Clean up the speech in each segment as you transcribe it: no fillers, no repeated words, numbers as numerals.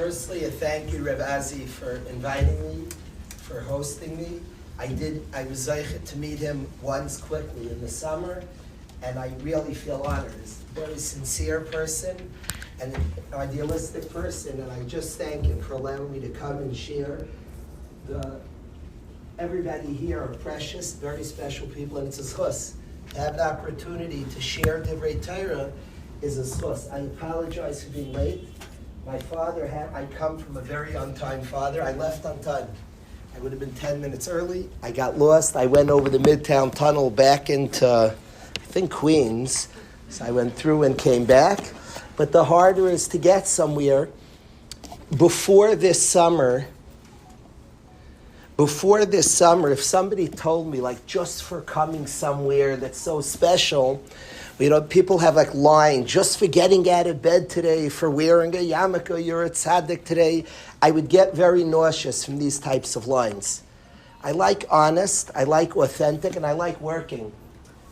Firstly, a thank you, Rabbi, for inviting me, for hosting me. I was zeichet to meet him once quickly in the summer, and I really feel honored. He's a very sincere person and an idealistic person, and I just thank him for allowing me to come and share. Everybody here are precious, very special people, and it's a zchus. To have the opportunity to share Divrei Torah is a zchus. I apologize for being late. My father I come from a very on-time father. I left on time. I would have been 10 minutes early. I got lost. I went over the Midtown Tunnel back into, I think, Queens. So I went through and came back. But the harder is to get somewhere. Before this summer, if somebody told me, like, just for coming somewhere that's so special, people have like lying, just for getting out of bed today, for wearing a yarmulke, you're a tzaddik today. I would get very nauseous from these types of lines. I like honest, I like authentic, and I like working.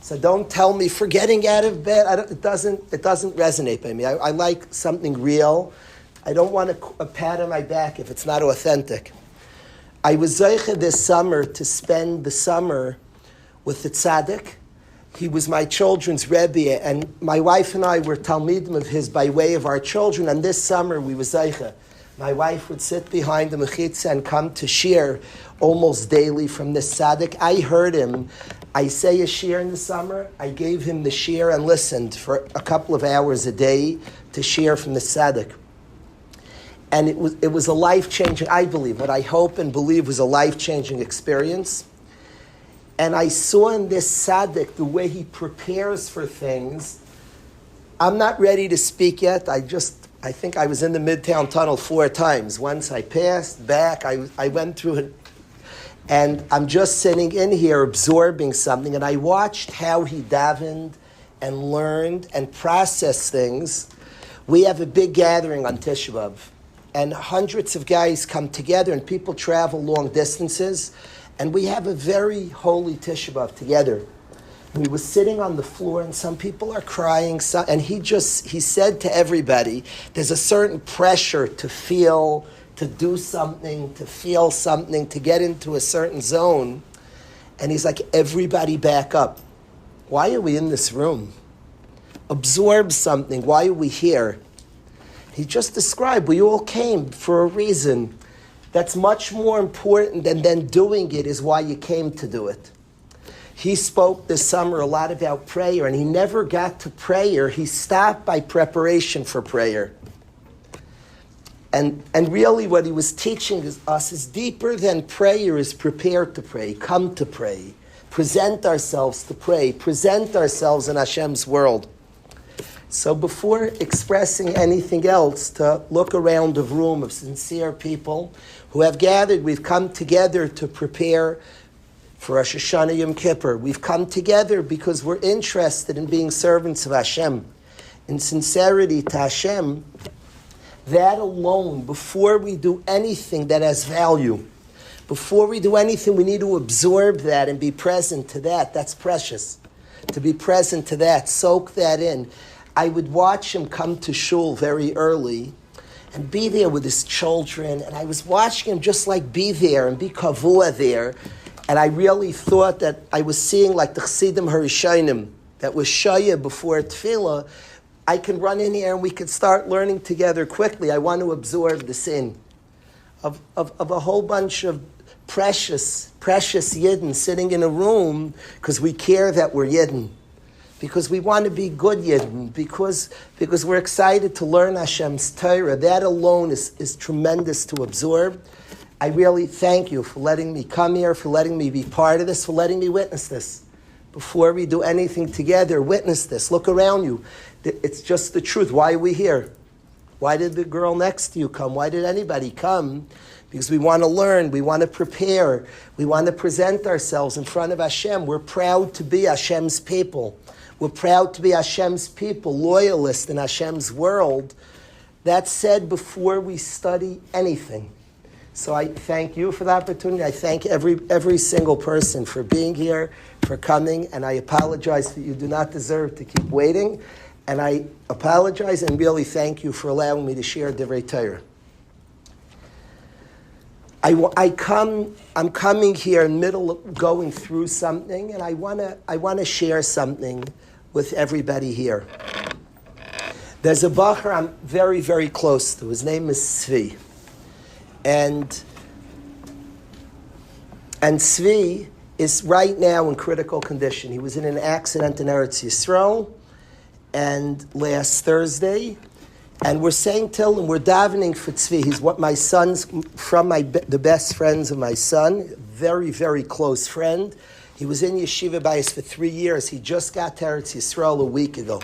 So don't tell me for getting out of bed. It doesn't resonate by me. I like something real. I don't want a pat on my back if it's not authentic. I was zeicha this summer to spend the summer with the tzaddik. He was my children's Rabbi, and my wife and I were talmidim of his by way of our children, and this summer we were zeicha. My wife would sit behind the mechitza and come to shiur almost daily from this tzaddik. I heard him. I say a shiur in the summer. I gave him the shiur and listened for a couple of hours a day to shiur from the tzaddik. And it was a life-changing, I believe, what I hope and believe was a life-changing experience. And I saw in this tzaddik the way he prepares for things. I'm not ready to speak yet. I think I was in the Midtown Tunnel 4 times. Once I passed, back, I went through it. And I'm just sitting in here absorbing something. And I watched how he davened and learned and processed things. We have a big gathering on Tisha B'Av. And hundreds of guys come together and people travel long distances. And we have a very holy Tisha B'Av together. We were sitting on the floor and some people are crying. And he said to everybody, there's a certain pressure to feel, to do something, to feel something, to get into a certain zone. And he's like, everybody back up. Why are we in this room? Absorb something. Why are we here? He just described, we all came for a reason. That's much more important than then doing it is why you came to do it. He spoke this summer a lot about prayer, and he never got to prayer. He stopped by preparation for prayer. And really what he was teaching us is deeper than prayer is prepare to pray, come to pray, present ourselves to pray, present ourselves in Hashem's world. So before expressing anything else, to look around a room of sincere people who have gathered, we've come together to prepare for Rosh Hashanah Yom Kippur. We've come together because we're interested in being servants of Hashem, in sincerity to Hashem. That alone, before we do anything that has value, before we do anything, we need to absorb that and be present to that. That's precious. To be present to that, soak that in. I would watch him come to shul very early and be there with his children. And I was watching him just like be there and be kavua there. And I really thought that I was seeing like the Chassidim Harishonim that was shaya before tefillah. I can run in here and we could start learning together quickly. I want to absorb the sin of a whole bunch of precious Yidden sitting in a room because we care that we're Yidden. Because we want to be good Yidden, because we're excited to learn Hashem's Torah. That alone is tremendous to absorb. I really thank you for letting me come here, for letting me be part of this, for letting me witness this. Before we do anything together, witness this. Look around you. It's just the truth. Why are we here? Why did the girl next to you come? Why did anybody come? Because we want to learn, we want to prepare, we want to present ourselves in front of Hashem. We're proud to be Hashem's people. We're proud to be Hashem's people, loyalists in Hashem's world. That's said before we study anything. So I thank you for the opportunity. I thank every single person for being here, for coming, and I apologize that you do not deserve to keep waiting. And I apologize and really thank you for allowing me to share Divrei Torah. I'm coming here in the middle of going through something, and I wanna share something with everybody here. There's a bacher I'm very, very close to. His name is Tzvi. And Tzvi is right now in critical condition. He was in an accident in Eretz Yisrael and last Thursday. And we're saying till him, we're davening for Tzvi. He's what my son's, the best friends of my son, very, very close friend. He was in Yeshiva Bayis for 3 years. He just got to Eretz Yisrael a week ago.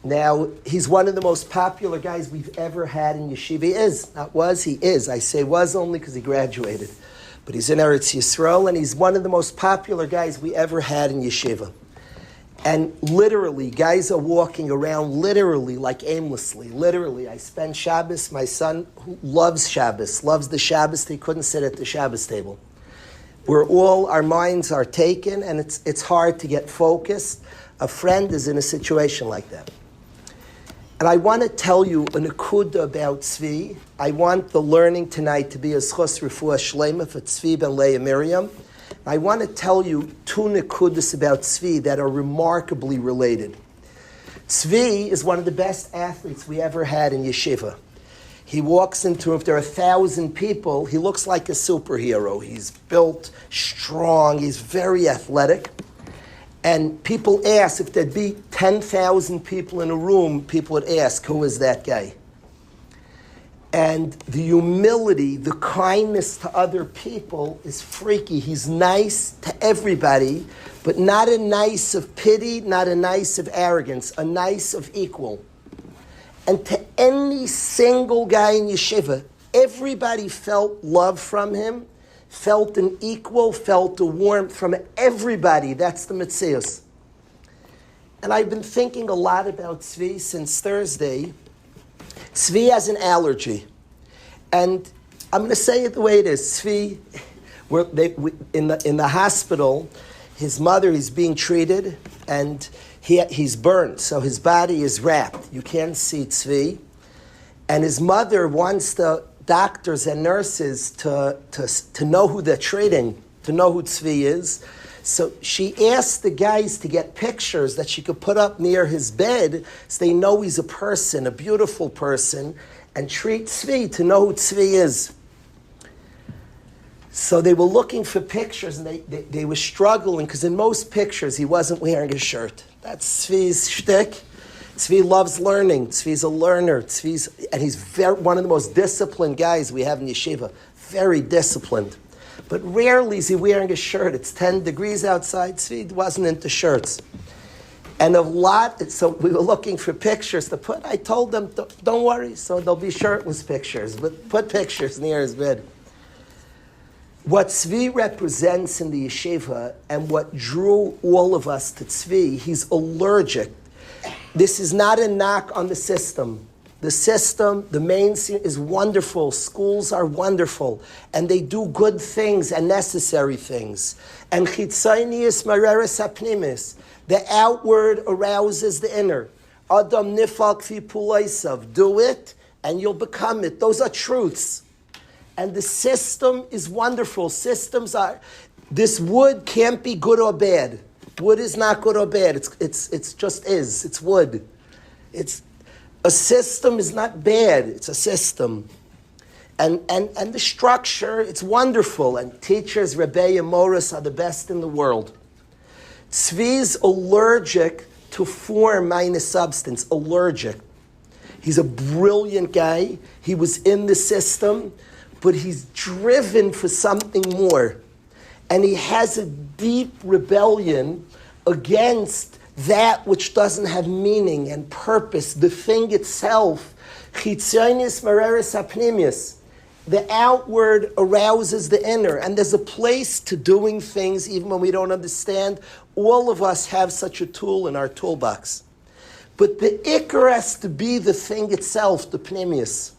Now, he's one of the most popular guys we've ever had in Yeshiva. He is. Not was, he is. I say was only because he graduated. But he's in Eretz Yisrael, and he's one of the most popular guys we ever had in Yeshiva. And literally, guys are walking around literally, like aimlessly. Literally, I spend Shabbos. My son who loves Shabbos, loves the Shabbos. He couldn't sit at the Shabbos table. Our minds are taken, and it's hard to get focused. A friend is in a situation like that. And I want to tell you a nekuda about Tzvi. I want the learning tonight to be a schos refuah shlema for Tzvi ben Leah Miriam. I want to tell you 2 nekudas about Tzvi that are remarkably related. Tzvi is one of the best athletes we ever had in yeshiva. He walks into, if there are 1,000 people, he looks like a superhero. He's built, strong, he's very athletic. And people ask, if there'd be 10,000 people in a room, people would ask, who is that guy? And the humility, the kindness to other people is freaky. He's nice to everybody, but not a nice of pity, not a nice of arrogance, a nice of equal. And to any single guy in yeshiva, everybody felt love from him, felt an equal, felt a warmth from everybody. That's the Metzius. And I've been thinking a lot about Tzvi since Thursday. Tzvi has an allergy. And I'm going to say it the way it is. Tzvi, in the hospital, his mother is being treated, and he's burned, so his body is wrapped. You can't see Tzvi. And his mother wants the doctors and nurses to know who they're treating, to know who Tzvi is. So she asked the guys to get pictures that she could put up near his bed so they know he's a person, a beautiful person, and treat Tzvi to know who Tzvi is. So they were looking for pictures, and they were struggling, because in most pictures he wasn't wearing a shirt. That's Tzvi's shtick. Tzvi loves learning. Tzvi's a learner. And he's one of the most disciplined guys we have in yeshiva. Very disciplined. But rarely is he wearing a shirt. It's 10 degrees outside. Tzvi wasn't into shirts. And so we were looking for pictures to put. I told them, don't worry, so there'll be shirtless pictures, but put pictures near his bed. What Tzvi represents in the yeshiva, and what drew all of us to Tzvi, he's allergic. This is not a knock on the system. The system, the mainstream is wonderful. Schools are wonderful. And they do good things and necessary things. And chitzonius mareres hapnimis. The outward arouses the inner. Adam nifal kfi pulaisav. Do it and you'll become it. Those are truths. And the system is wonderful. This wood can't be good or bad. Wood is not good or bad. It's just is. It's wood. A system is not bad. It's a system. And the structure, it's wonderful. And teachers, Rabbi and Morris, are the best in the world. Tzvi's allergic to form minus substance. Allergic. He's a brilliant guy. He was in the system, but he's driven for something more. And he has a deep rebellion against that which doesn't have meaning and purpose, the thing itself. Chitzonius mareres hapnimius. The outward arouses the inner, and there's a place to doing things even when we don't understand. All of us have such a tool in our toolbox. But the ikar has to be the thing itself, the pnimius.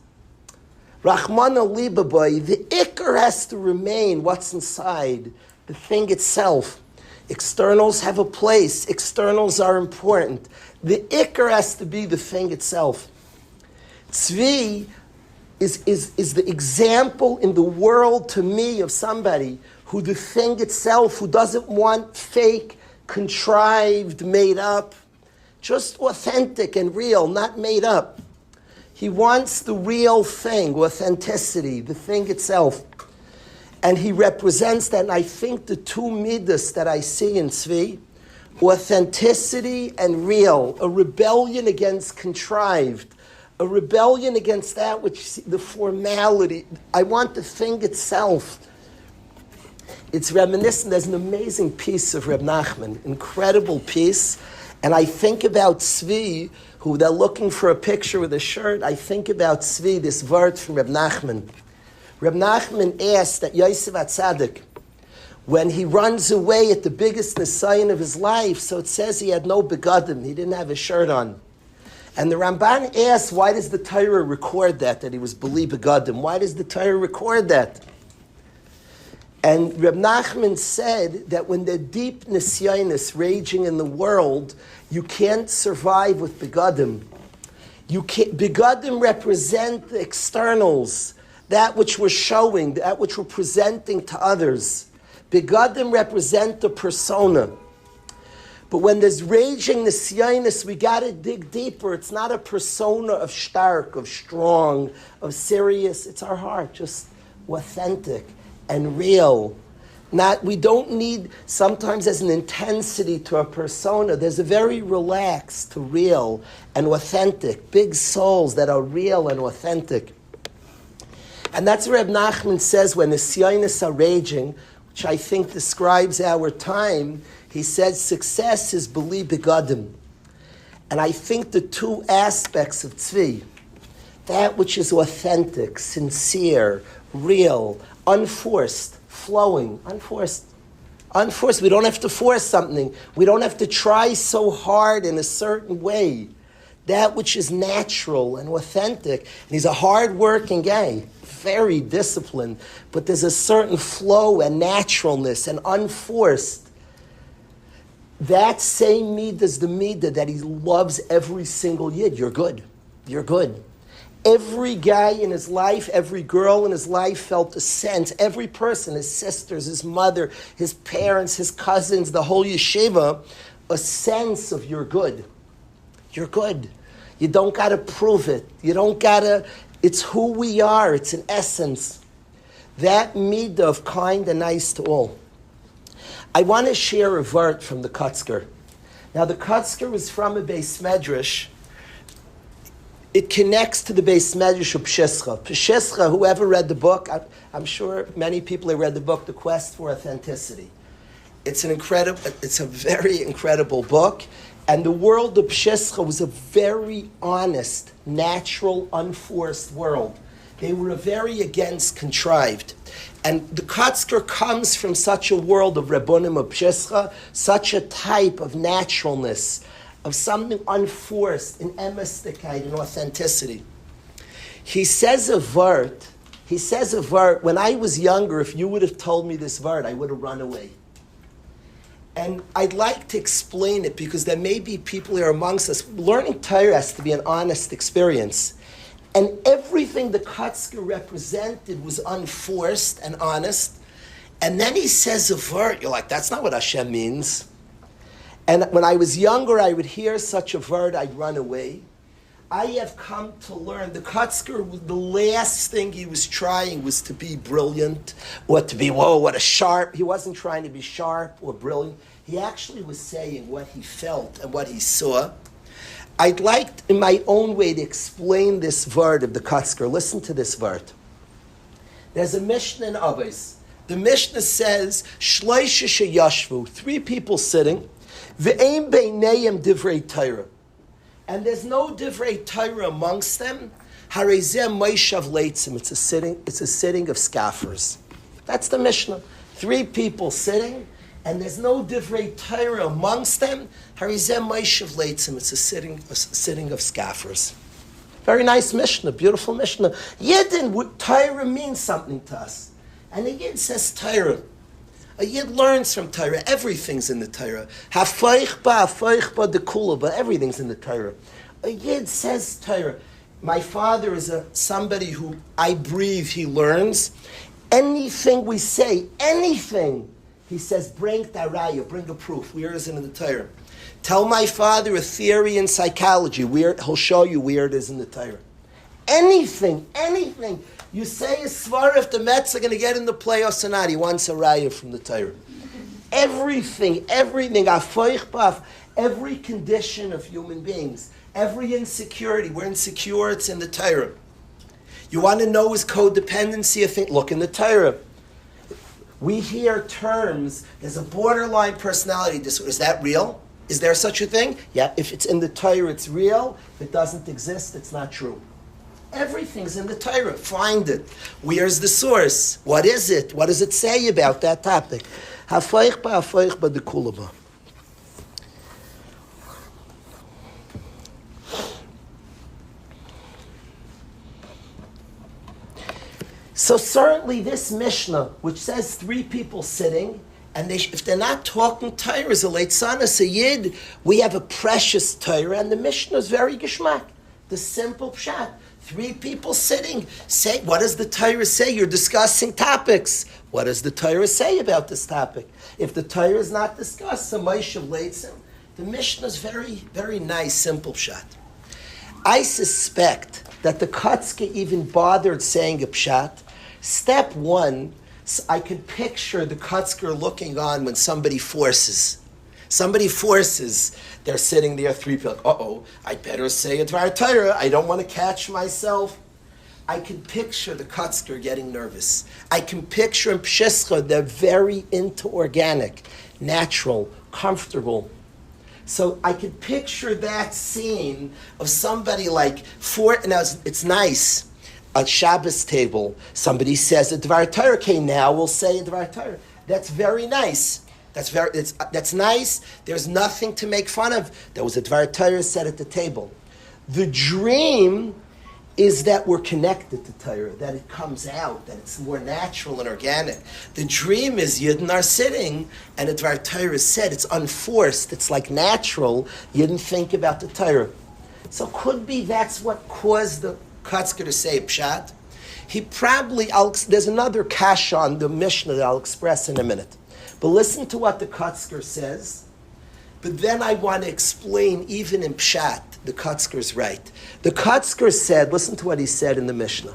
Rahmana libabai, the ikar has to remain what's inside, the thing itself. Externals have a place. Externals are important. The ikar has to be the thing itself. Tzvi is the example in the world to me of somebody who the thing itself, who doesn't want fake, contrived, made up, just authentic and real, not made up. He wants the real thing, authenticity, the thing itself. And he represents that, and I think the two midas that I see in Tzvi, authenticity and real, a rebellion against contrived, a rebellion against that which, the formality. I want the thing itself. It's reminiscent. There's an amazing piece of Reb Nachman, incredible piece. And I think about Tzvi, who they're looking for a picture with a shirt. I think about Tzvi, this word from Reb Nachman. Reb Nachman asked that Yosef HaTzadik, when he runs away at the biggest nisayon of his life, so it says he had no begadim, he didn't have a shirt on. And the Ramban asks, why does the Torah record that he was beli begadim? Why does the Torah record that? And Reb Nachman said that when the deep nisyonis raging in the world, you can't survive with begadim. Begadim represent the externals, that which we're showing, that which we're presenting to others. Begadim represent the persona. But when there's raging nisyonis, we got to dig deeper. It's not a persona of stark, of strong, of serious. It's our heart, just authentic and real. We don't need, sometimes there's an intensity to a persona. There's a very relaxed to real and authentic, big souls that are real and authentic. And that's what Reb Nachman says when the Sionis are raging, which I think describes our time. He says success is beli begadim. And I think the two aspects of Tzvi, that which is authentic, sincere, real, unforced, flowing, unforced. Unforced. We don't have to force something. We don't have to try so hard in a certain way. That which is natural and authentic. And he's a hard-working guy, very disciplined, but there's a certain flow and naturalness and unforced. That same midah is the midah that he loves every single yid. You're good. You're good. Every guy in his life, every girl in his life felt a sense. Every person, his sisters, his mother, his parents, his cousins, the whole yeshiva, a sense of you're good. You're good. You don't got to prove it. You don't got to, it's who we are. It's an essence. That midah of kind and nice to all. I want to share a vert from the Kotzker. Now the Kotzker was from a Beis Medrash. It connects to the Beis Medrash of Peshischa. Peshischa, whoever read the book, I'm sure many people have read the book, The Quest for Authenticity. It's a very incredible book. And the world of Peshischa was a very honest, natural, unforced world. They were very against contrived. And the Kotzker comes from such a world of Rabbonim of Peshischa, such a type of naturalness, of something unforced, in emestikite, in authenticity. He says a vert, when I was younger, if you would have told me this vert, I would have run away. And I'd like to explain it because there may be people here amongst us. Learning Torah has to be an honest experience. And everything the Kotzker represented was unforced and honest. And then he says a vert, you're like, that's not what Hashem means. And when I was younger, I would hear such a word, I'd run away. I have come to learn, the Kotzker, the last thing he was trying was to be brilliant, or to be, whoa, what a sharp. He wasn't trying to be sharp or brilliant. He actually was saying what he felt and what he saw. I'd like, in my own way, to explain this word of the Kotzker. Listen to this word. There's a Mishnah in Avos. The Mishnah says, Shloisha sheyashvu, 3 people sitting, Ve'ein beinayim divrei Torah. And there's no divrei Torah amongst them. Harezeh moishav leitzim. It's a sitting of scoffers. That's the Mishnah. 3 people sitting, and there's no divrei Torah amongst them. Harezeh moishav leitzim. It's a sitting of scoffers. Very nice Mishnah, beautiful Mishnah. Yidden, Torah means something to us. And the Yid says Torah. A Yid learns from Torah. Everything's in the Torah. Hafayich ba the kula, but everything's in the Torah. A Yid says Torah. My father is somebody who I breathe, he learns. Anything we say, anything, he says, bring taraya, bring a proof. Where is it in the Torah? Tell my father a theory in psychology. He'll show you where it is in the Torah. Anything. You say a svar if the Mets are going to get in the playoffs or not. He wants a raya from the Torah. Everything, every condition of human beings, every insecurity. We're insecure, it's in the Torah. You want to know his codependency? Look in the Torah. We hear terms, there's a borderline personality disorder. Is that real? Is there such a thing? Yeah, if it's in the Torah, it's real. If it doesn't exist, it's not true. Everything's in the Torah. Find it. Where's the source? What is it? What does it say about that topic? Hafayich ba de kulaba. So certainly this Mishnah, which says 3 people sitting, and if they're not talking Torah, as a Leitzana, a Yid, we have a precious Torah, and the Mishnah is very geschmack. The simple pshat. 3 people sitting. Say, what does the Torah say? You're discussing topics. What does the Torah say about this topic? If the Torah is not discussed, the Mishnah is very, very nice, simple pshat. I suspect that the Kotzke even bothered saying a pshat. Step 1, I could picture the Kotzker looking on when somebody forces. They're sitting there, 3 people, I better say a Dvar Torah. I don't want to catch myself. I can picture the Kotzker getting nervous. I can picture in Pshischa, they're very into organic, natural, comfortable. So I can picture that scene of somebody now it's nice. A Shabbos table, somebody says a Dvar Torah. Okay, now we'll say a Dvar Torah. That's very nice. That's nice. There's nothing to make fun of. There was a Dvar Torah said at the table. The dream is that we're connected to Torah, that it comes out, that it's more natural and organic. The dream is Yidden are sitting, and a Dvar Torah is said. It's unforced. It's like natural. You didn't think about the Torah. So could be that's what caused the Kotzker to say pshat. There's another kasha on the Mishnah that I'll express in a minute. But listen to what the Kotzker says. But then I want to explain, even in pshat, the Kotzker's right. The Kotzker said, listen to what he said in the Mishnah.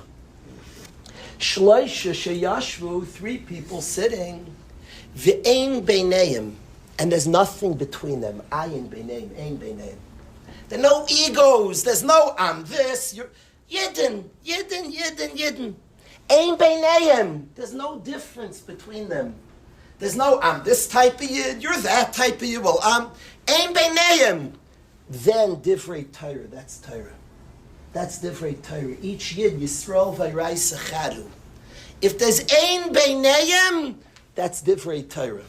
Shloisha sheyashvu, 3 people sitting, ve'ein beineim, and there's nothing between them. Ayin beineim, ein beineim. There are no egos. There's no I'm this. You're Yidden. Ein beineim. There's no difference between them. There's no I'm this type of Yid. You're that type of Yid. Well, ein beineim. Then divrei Torah. That's Torah. That's divrei Torah. Each Yid Yisrael v'Yrais Echadu. If there's ein beineim, that's divrei Torah.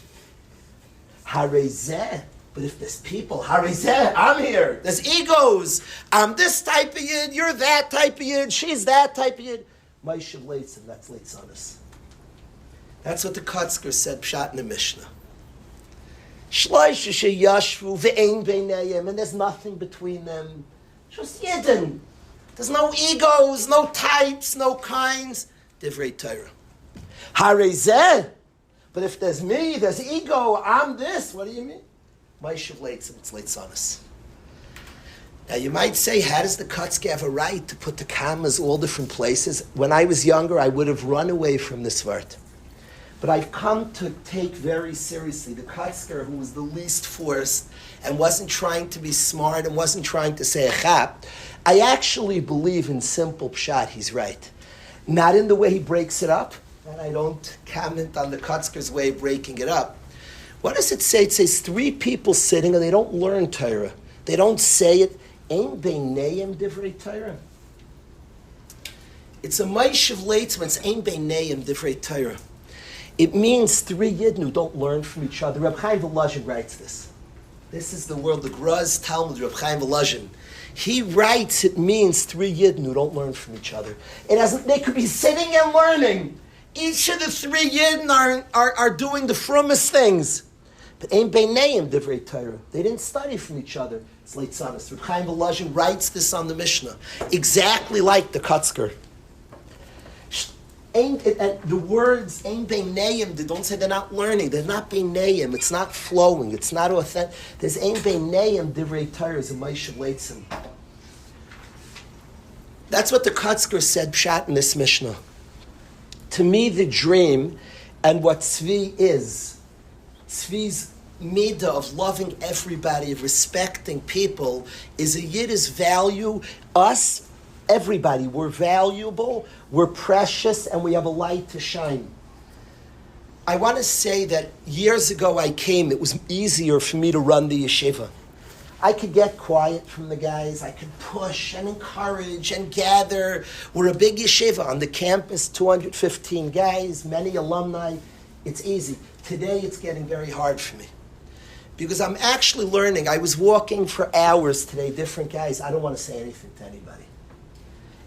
Harezeh. But if there's people, Harizeh, I'm here. There's egos. I'm this type of Yid. You're that type of Yid. She's that type of Yid. Maishav Leitzim, that's Leitzanis. That's what the Kotzker said, pshat in the Mishnah. Shloisha sheyashvu ve'ein beinayim, and there's nothing between them. Just Yidden. There's no egos, no types, no kinds. Divrei Torah. Harizeh. But if there's me, there's ego. I'm this. What do you mean? Maishav Leitzim, it's Leitzanis. Now you might say, how does the Kotzke have a right to put the commas all different places? When I was younger, I would have run away from this word. But I've come to take very seriously the Kotzker, who was the least forced and wasn't trying to be smart and wasn't trying to say a chap. I actually believe in simple pshat, he's right. Not in the way he breaks it up, and I don't comment on the Kotzker's way of breaking it up. What does it say? It says 3 people sitting and they don't learn Torah. They don't say it. Ein beineim divrei Torah. It's a Maishav Leitzim. It's ein beineim divrei Torah. It means 3 Yidden who don't learn from each other. Rabbi Chaim Volozhin writes this. This is the world, the Graz Talmud, Rabbi Chaim Volozhin. He writes it means 3 Yidden who don't learn from each other. It doesn't. They could be sitting and learning. Each of the 3 Yidden are doing the frummest things. But ein beineim divrei Torah. They didn't study from each other. It's late Sanas. Reb Chaim Volozhin writes this on the Mishnah, exactly like the Kotzker. And the words ein beineim, they don't say they're not learning. They're not beineim. It's not flowing. It's not authentic. There's ein beineim divrei Torah is a Moshe Leitzim. That's what the Kotzker said pshat in this Mishnah. To me, the dream and what Tzvi is, Tzvi's midah of loving everybody, of respecting people, is a Yiddish value. Us, everybody, we're valuable, we're precious, and we have a light to shine. I want to say that years ago I came, it was easier for me to run the yeshiva. I could get quiet from the guys, I could push and encourage and gather. We're a big yeshiva on the campus, 215 guys, many alumni. It's easy. Today it's getting very hard for me. Because I'm actually learning. I was walking for hours today, different guys. I don't want to say anything to anybody.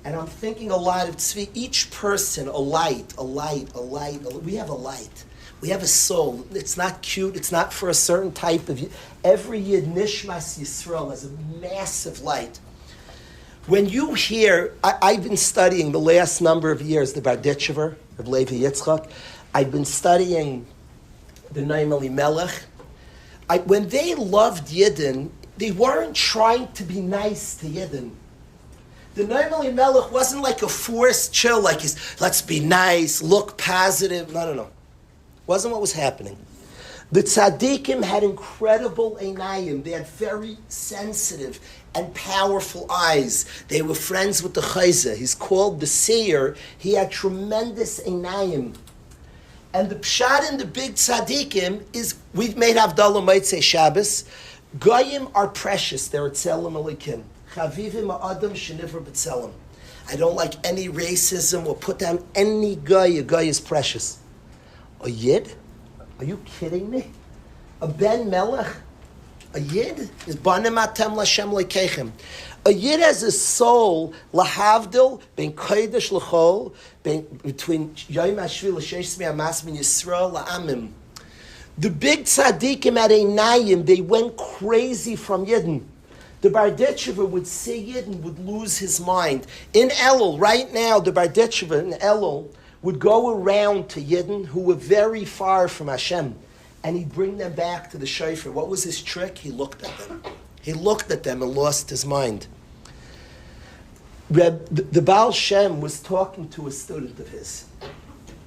And I'm thinking a lot of tzvi, each person, a light. We have a light. We have a soul. It's not cute. It's not for a certain type of... Every Yid, Nishmas Yisrael, has a massive light. When you hear... I've been studying the last number of years, the Barditchever, of Levi Yitzchak. I've been studying the Noam Elimelech. When they loved Yidden, they weren't trying to be nice to Yidden. The Noam Elimelech wasn't like a forced chill, like let's be nice, look positive. No. Wasn't what was happening. The tzaddikim had incredible einayim. They had very sensitive and powerful eyes. They were friends with the chayzah. He's called the seer. He had tremendous einayim. And the pshat in the big tzaddikim is, we've made Havdalah Motzei Shabbos. Goyim are precious. They're tzelem elikim. Chavivim ha'adam shenivra b'tzelem. I don't like any racism or put down any guy. A guy is precious. A Yid? Are you kidding me? A Ben Melech? A Yid? Is banim atem l'Hashem lekeichem. A Yid has a soul, lahavdil, ben kodesh l'chol, between Yom HaShvi l'Sheish Tzmi HaMas min Yisrael la'amim. The big tzaddikim at Einayim, they went crazy from Yidden. The Barditchever would see Yidden, would lose his mind. In Elul, right now, the Barditchever in Elul would go around to Yidden who were very far from Hashem, and he'd bring them back to the shofar. What was his trick? He looked at them. He looked at them and lost his mind. The Baal Shem was talking to a student of his.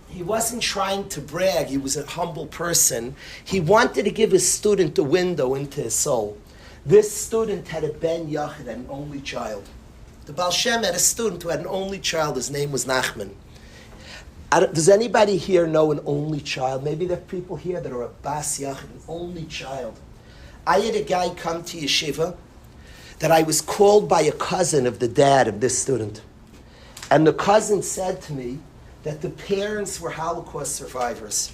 He wasn't trying to brag. He was a humble person. He wanted to give his student a window into his soul. This student had a Ben Yachid, an only child. The Baal Shem had a student who had an only child. His name was Nachman. Does anybody here know an only child? Maybe there are people here that are a Bas Yachid, an only child. I had a guy come to yeshiva that I was called by a cousin of the dad of this student. And the cousin said to me that the parents were Holocaust survivors.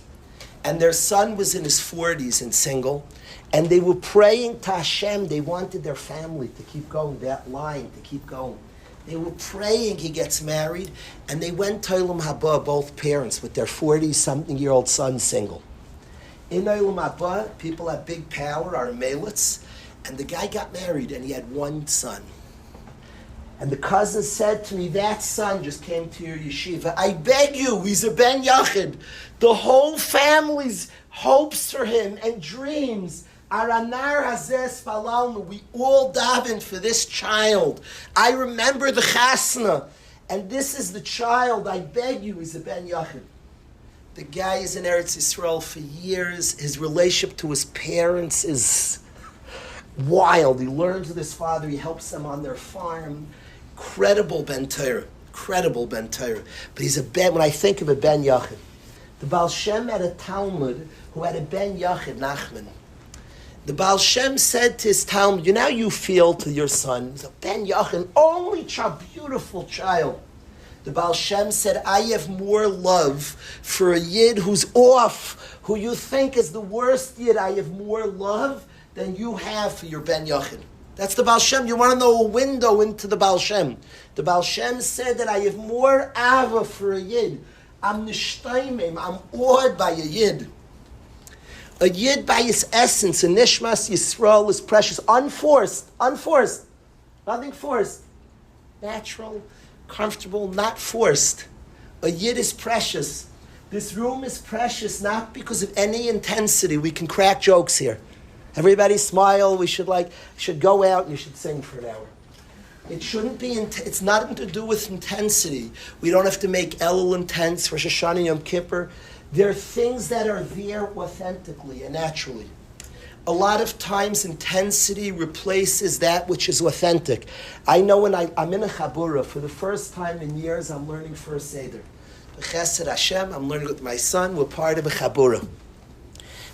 And their son was in his 40s and single. And they were praying to Hashem. They wanted their family to keep going, that line to keep going. They were praying he gets married. And they went to Olam Haba, both parents, with their 40-something-year-old son single. In Olam Haba, people have big power, are melitz. And the guy got married and he had one son. And the cousin said to me, that son just came to your yeshiva. I beg you, he's a Ben Yachid. The whole family's hopes for him and dreams are anar hazeh spalalnu. We all daven for this child. I remember the chasna. And this is the child. I beg you, he's a Ben Yachid. The guy is in Eretz Yisrael for years. His relationship to his parents is wild. He learns with his father. He helps them on their farm. Credible Ben Torah. But he's a Ben, when I think of a Ben Yachid. The Baal Shem had a Talmud who had a Ben Yachid, Nachman. The Baal Shem said to his Talmud, you know how you feel to your son? He's a Ben Yachid, only child, beautiful child. The Baal Shem said, I have more love for a Yid who's off, who you think is the worst Yid. I have more love than you have for your Ben Yachid. That's the Baal Shem. You want to know a window into the Baal Shem. The Baal Shem said that I have more ava for a Yid. I'm nishtaimim. I'm awed by a Yid. A Yid by his essence, a Nishmas Yisrael is precious, unforced, nothing forced. Natural, comfortable, not forced. A Yid is precious. This room is precious not because of any intensity. We can crack jokes here. Everybody smile. We should go out and you should sing for an hour. It shouldn't be, it's nothing to do with intensity. We don't have to make Elul intense, Rosh Hashanah, Yom Kippur. There are things that are there authentically and naturally. A lot of times intensity replaces that which is authentic. I know when I'm in a Chabura, for the first time in years, I'm learning First Seder. B'chesed Hashem, I'm learning with my son, we're part of a Chabura.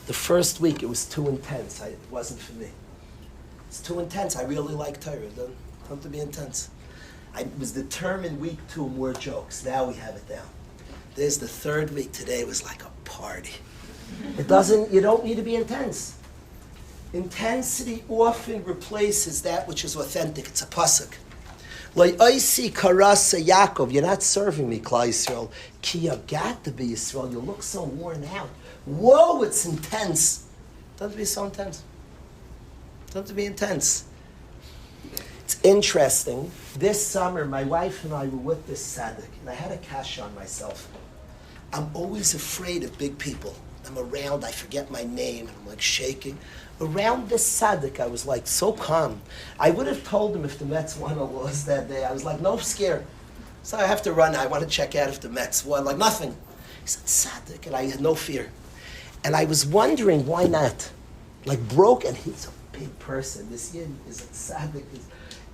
The first week, it was too intense. It wasn't for me. It's too intense. I really like Torah. Don't have to be intense. I was determined week 2, more jokes. Now we have it down. There's the third week. Today was like a party. You don't need to be intense. Intensity often replaces that which is authentic. It's a pasuk. Lo'oisi karasa Yaakov. You're not serving me, Klal Yisrael. Ki yagat to be Yisrael. You look so worn out. Whoa, it's intense. Don't be so intense. Don't be intense. It's interesting. This summer, my wife and I were with this tzaddik, and I had a kasha on myself. I'm always afraid of big people. I'm around, I forget my name, and I'm like shaking. Around this tzaddik, I was like so calm. I would have told him if the Mets won or lost that day. I was like, no scare. So I have to run. I want to check out if the Mets won. Like nothing. He said, tzaddik, and I had no fear. And I was wondering, why not? Like broke, and he's a big person. This Yid is a tzaddik,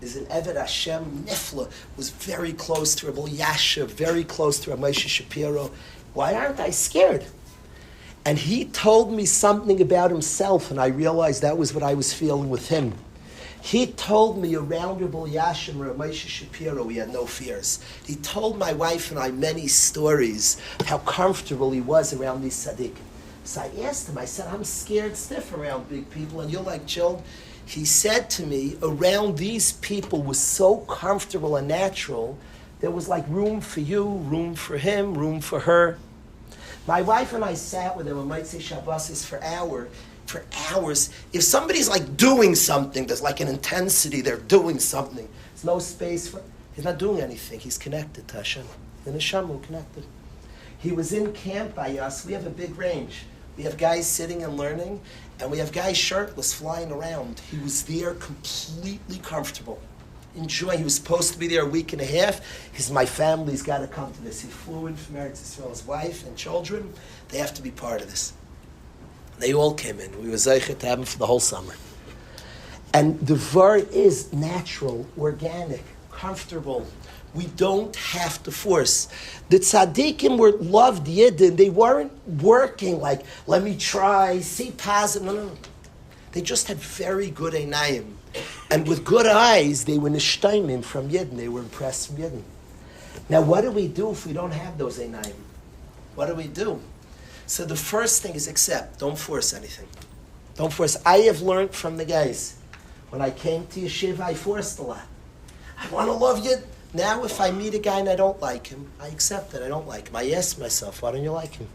is an Eved Hashem Nifla, was very close to Rabbi Yasha, very close to Rabbi Moshe Shapiro. Why aren't I scared? And he told me something about himself, and I realized that was what I was feeling with him. He told me around Rabbi Yasha and Rabbi Moshe Shapiro, he had no fears. He told my wife and I many stories of how comfortable he was around these tzaddikim. So I asked him, I said, I'm scared stiff around big people, and you're like chilled. He said to me, around these people was so comfortable and natural, there was like room for you, room for him, room for her. My wife and I sat with him on Motzei Shabbos for hours. If somebody's like doing something, there's like an intensity, they're doing something. There's no space for, he's not doing anything, he's connected to Hashem. The Neshama connected. He was in camp by us, we have a big range. We have guys sitting and learning, and we have guys shirtless flying around. He was there completely comfortable, enjoying. He was supposed to be there a week and a half. My family's got to come to this. He flew in from Eretz Yisrael, his wife and children. They have to be part of this. They all came in. We were zeichet to have them for the whole summer. And the word is natural, organic, comfortable. We don't have to force. The tzaddikim were loved Yidden. They weren't working like, let me try, see positive. No. They just had very good einayim. And with good eyes, they were nishtaimim from Yidden. They were impressed from Yidden. Now, what do we do if we don't have those einayim? What do we do? So the first thing is accept. Don't force anything. Don't force. I have learned from the guys. When I came to yeshiva, I forced a lot. I want to love Yidden. Now, if I meet a guy and I don't like him, I accept that I don't like him. I ask myself, why don't you like him?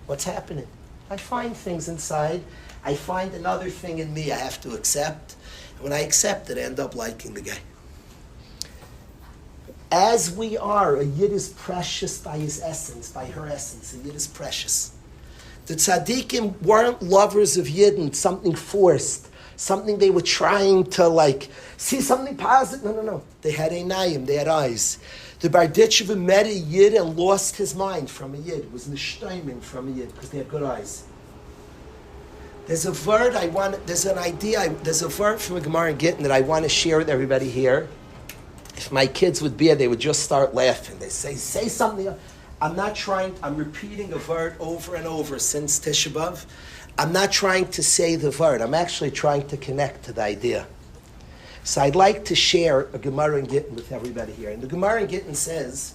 What's happening? I find things inside. I find another thing in me I have to accept. And when I accept it, I end up liking the guy. As we are, a Yid is precious by his essence, by her essence. A Yid is precious. The tzaddikim weren't lovers of Yidden, something forced. Something they were trying to see something positive. No. They had einayim, they had eyes. The Barditcheva met a Yid and lost his mind from a Yid. It was nishtaimim from a Yid because they had good eyes. There's a word there's a word from a Gemara in Gittin that I want to share with everybody here. If my kids would be here, they would just start laughing. They say something. I'm repeating a word over and over since Tisha B'Av. I'm not trying to say the word. I'm actually trying to connect to the idea. So I'd like to share a Gemara in Gittin with everybody here. And the Gemara in Gittin says,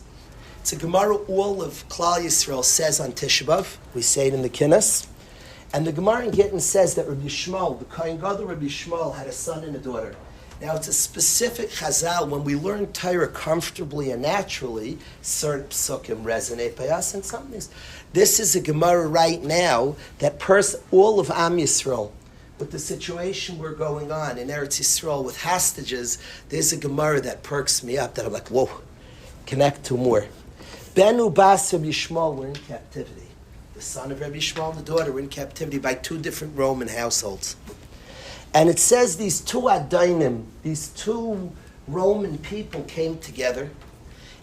it's a Gemara all of Klal Yisrael says on Tisha B'Av. We say it in the Kinnis. And the Gemara in Gittin says that Rabbi Shmuel, the Kohen Gadol Rabbi Shmuel, had a son and a daughter. Now, it's a specific chazal. When we learn Torah comfortably and naturally, certain psukim resonate by us, and some things. This is a Gemara right now that all of Am Yisrael, with the situation we're going on in Eretz Yisrael with hostages, there's a Gemara that perks me up, that I'm like, whoa, connect to more. Benu Bas Rabbi Yishmael were in captivity. The son of Rabbi Yishmael and the daughter were in captivity by two different Roman households. And it says these two Adainim, these two Roman people came together,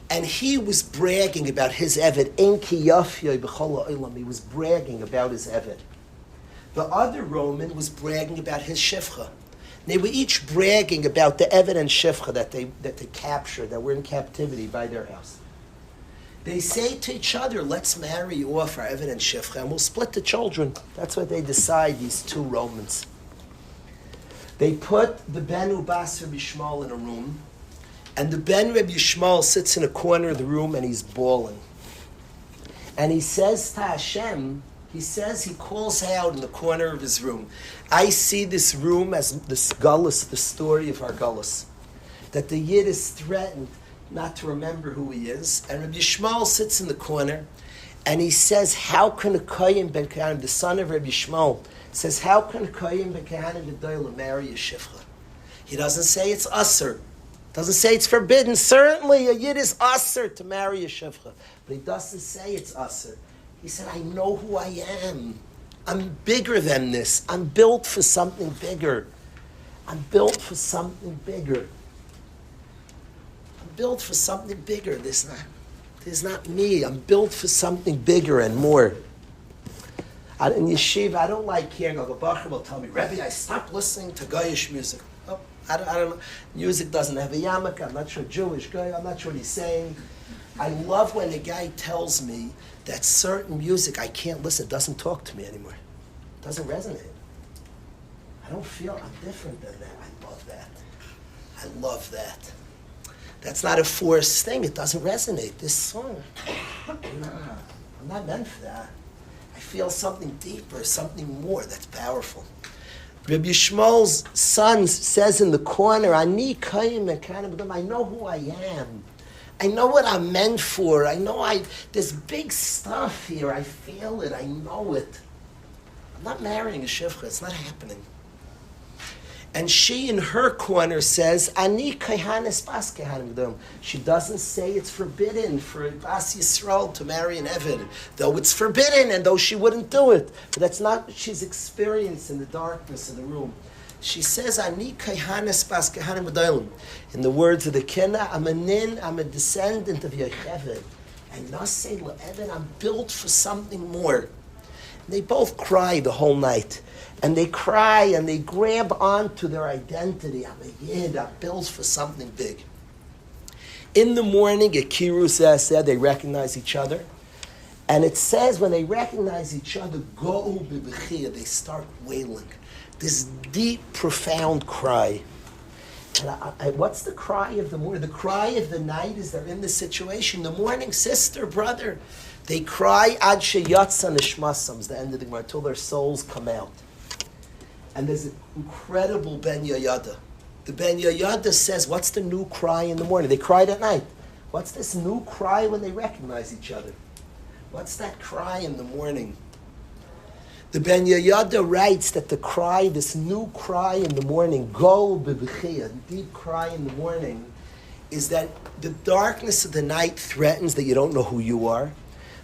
and he was bragging about his Eved. Enki Yafyoi B'chol Ha'olam. He was bragging about his Eved. The other Roman was bragging about his Shifcha. They were each bragging about the Eved and Shifcha that they captured, that were in captivity by their house. They say to each other, let's marry off our Eved and Shifcha, and we'll split the children. That's what they decide, these two Romans. They put the Ben Bas Rabbi Yishmael in a room, and the Ben Rabbi Yishmael sits in a corner of the room and he's bawling. And he says to Hashem, he calls out in the corner of his room, I see this room as this Gullus, the story of our Gullus, that the Yid is threatened not to remember who he is. And Rabbi Yishmael sits in the corner and he says, how can a Kohen ben Kahanim, the son of Rabbi Yishmael, says, how can Kohen ben Kahanim Gedolah marry a Shifcha? He doesn't say it's usher. Doesn't say it's forbidden. Certainly a Yid is usher to marry a Shifcha. But he doesn't say it's usher. He said, I know who I am. I'm bigger than this. I'm built for something bigger. I'm built for something bigger. I'm built for something bigger. There's not me. I'm built for something bigger and more. In yeshiva, I don't like hearing, a Bacher will tell me, Rabbi, I stopped listening to Goyish music. Oh, I don't know. Music doesn't have a yarmulke. I'm not sure Jewish guy. I'm not sure what he's saying. I love when a guy tells me that certain music I can't listen. It doesn't talk to me anymore. It doesn't resonate. I don't feel I'm different than that. I love that. I love that. That's not a forced thing. It doesn't resonate. This song, nah, I'm not meant for that. I feel something deeper, something more that's powerful. Rabbi Yishmael's son says in the corner, Ani Kayim Mekanim, I know who I am. I know what I'm meant for. I know there's big stuff here. I feel it. I know it. I'm not marrying a Shifcha. It's not happening. And she in her corner says, Ani Kayhanes Bas Kehanim Gedom. She doesn't say it's forbidden for Bas Yisrael to marry an Eved, though it's forbidden and though she wouldn't do it. But that's not what she's experienced in the darkness of the room. She says, Ani Kayhanes Bas Kehanim Gedom. In the words of the Kena, I'm a descendant of Yocheved. And Nasei LeEved, I'm built for something more. And they both cry the whole night. And they cry and they grab onto their identity. I'm a Yid, I'm built for something big. In the morning, at Kirus said they recognize each other. And it says when they recognize each other, go b'bechia, they start wailing. This deep, profound cry. And what's the cry of the morning? The cry of the night is they're in this situation. The morning, sister, brother, they cry ad sheyatza nishmasam, the end of the Gemara, until their souls come out. And there's an incredible Ben Yoyada. The Ben Yoyada says, what's the new cry in the morning? They cried at night. What's this new cry when they recognize each other? What's that cry in the morning? The Ben Yoyada writes that the cry, this new cry in the morning, go b'bechia, deep cry in the morning, is that the darkness of the night threatens that you don't know who you are.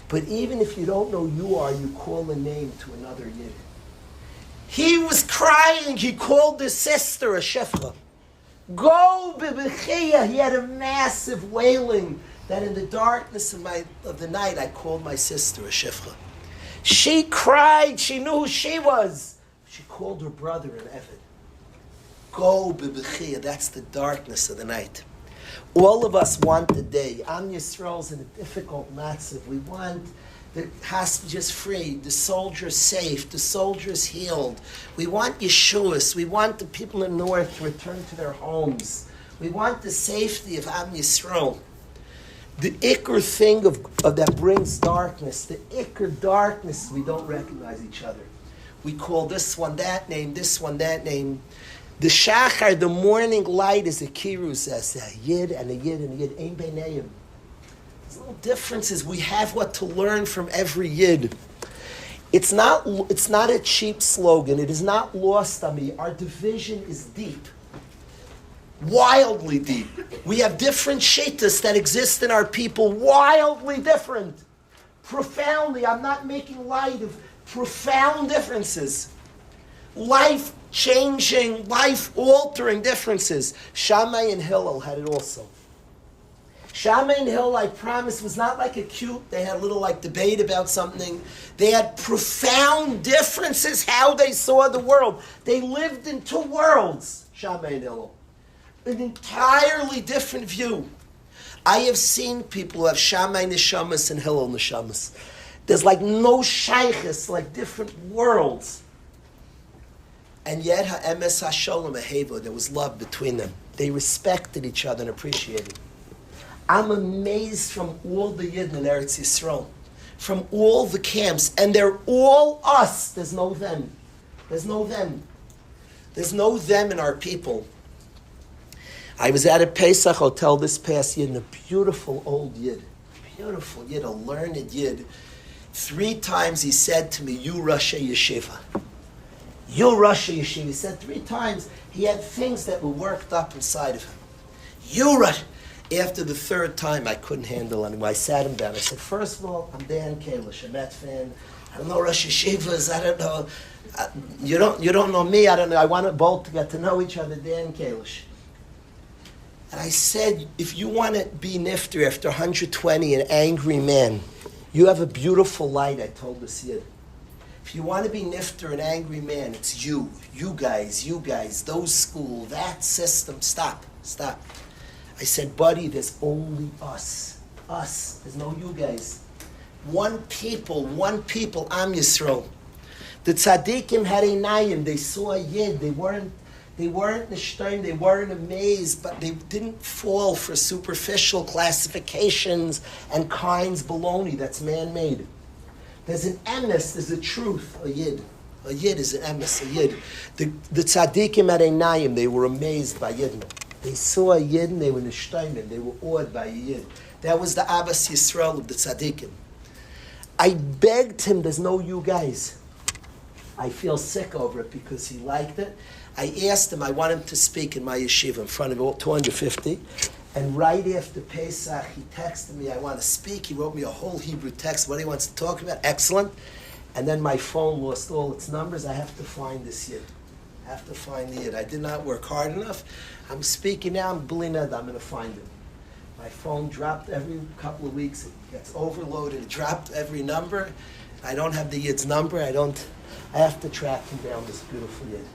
But even if you don't know who you are, you call a name to another Yid. He was crying. He called his sister a shifcha. Go b'bechia. He had a massive wailing that in the darkness of the night, I called my sister a shifcha. She cried. She knew who she was. She called her brother an Eved. Go b'bechia. That's the darkness of the night. All of us want the day. Am Yisrael's in a difficult matzav. We want the hostages freed, the soldiers safe, the soldiers healed. We want Yeshuas. We want the people in the north to return to their homes. We want the safety of Am Yisrael. The ikr thing of that brings darkness, the ikr darkness, we don't recognize each other. We call this one that name, this one that name. The shachar, the morning light, is a kirus as a yid and a yid and a yid. Ein beinayim. There's little differences. We have what to learn from every yid. It's not a cheap slogan. It is not lost on me. Our division is deep. Wildly deep. We have different shaitas that exist in our people. Wildly different. Profoundly. I'm not making light of profound differences. Life-changing, life-altering differences. Shammai and Hillel had it also. Shammai and Hillel, I promise, was not like a cute, they had a little like debate about something. They had profound differences how they saw the world. They lived in two worlds, Shammai and Hillel. An entirely different view. I have seen people who have Shammai neshamas and Hillel neshamas. There's like no shaykhs, like different worlds. And yet, ha'emes ha'sholem ha'hevo, there was love between them. They respected each other and appreciated. I'm amazed from all the Yidden in Eretz Yisrael, from all the camps, and they're all us. There's no them. There's no them. There's no them in our people. I was at a Pesach hotel this past year, and a beautiful old Yid, a learned Yid. 3 times he said to me, "You Rosh Yeshiva. You Rosh Yeshiva." He said 3 times. He had things that were worked up inside of him. You Rosh. After the 3rd time, I couldn't handle it anymore. I sat him down. I said, first of all, I'm Dan Kalish, a Met fan. I don't know Rosh Yeshivas. I don't know. You don't know me. I don't know. I want us both to get to know each other, Dan Kalish. And I said, if you want to be nifter after 120, an angry man, you have a beautiful light, I told this Yid. If you want to be nifter, an angry man, it's you guys, those school, that system. Stop. I said, buddy, there's only us. There's no you guys. One people, Am Yisrael. The tzaddikim had a nayim. They saw a Yid. They weren't nishtaim, they weren't amazed, but they didn't fall for superficial classifications and kinds baloney that's man-made. There's an emes, there's a truth, a Yid. A Yid is an emes, a Yid. The tzaddikim had a nayim. They were amazed by Yidden. They saw a Yid and they were nishtaimim. They were awed by a Yid. That was the Abbas Yisrael of the tzaddikim. I begged him, there's no you guys. I feel sick over it because he liked it. I asked him, I want him to speak in my yeshiva in front of all 250. And right after Pesach, he texted me, I want to speak. He wrote me a whole Hebrew text, what he wants to talk about. Excellent. And then my phone lost all its numbers. I have to find this Yid. I did not work hard enough. I'm speaking now, I'm going to find him. My phone dropped every couple of weeks. It gets overloaded. It dropped every number. I don't have the Yid's number. I have to track him down, this beautiful Yid.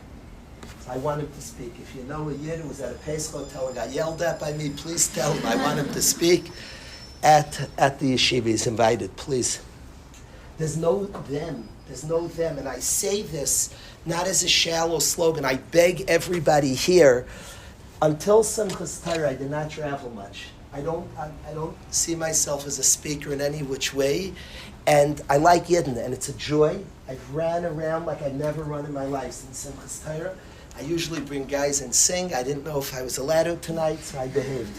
So I want him to speak. If you know a Yid who was at a Pesach hotel and got yelled at by me, please tell him I want him to speak at the yeshiva. He's invited, please. There's no them. And I say this not as a shallow slogan. I beg everybody here, until Simchas Torah, I did not travel much. I don't see myself as a speaker in any which way. And I like Yidden, and it's a joy. I've ran around like I've never run in my life since Simchas Torah. I usually bring guys and sing. I didn't know if I was allowed to tonight, so I behaved.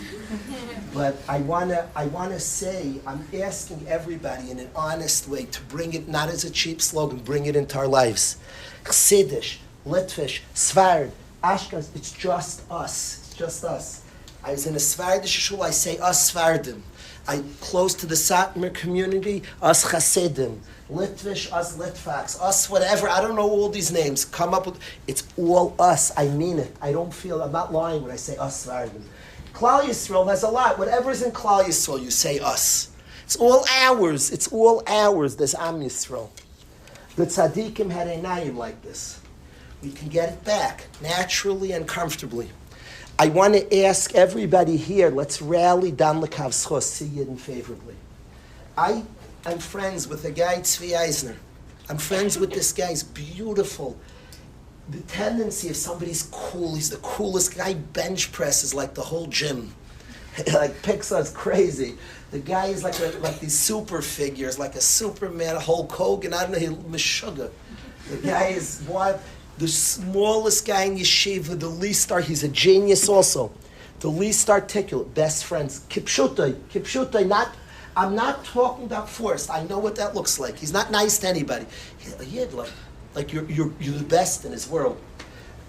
But I wanna say, I'm asking everybody in an honest way to bring it, not as a cheap slogan, bring it into our lives. Chassidish, Litvish, Svard, Ashkenaz, it's just us. I was in a Svardish shul, I say us Svardim. I close to the Satmar community, us Chassidim. Litvish, us Litvaks, us whatever, I don't know all these names. Come up with, it's all us, I mean it. I'm not lying when I say us Svardim. Klal Yisrael has a lot. Whatever's in Klal Yisrael, you say us. It's all ours, there's Am Yisrael. The tzaddikim had a nayim like this. We can get it back, naturally and comfortably. I want to ask everybody here, let's rally down l'kav zchus, see Yidden favorably. I'm friends with a guy, Tzvi Eisner. I'm friends with this guy, he's beautiful. The tendency if somebody's cool, he's the coolest guy, bench presses like the whole gym. Like Pixar's crazy. The guy is like these super figures, like a Superman, a Hulk Hogan, I don't know, Meshuggah. The guy is wild. The smallest guy in yeshiva, the least he's a genius also. The least articulate, best friends. Kipshutai, I'm not talking about forced. I know what that looks like. He's not nice to anybody. A yid, like you're the best in his world.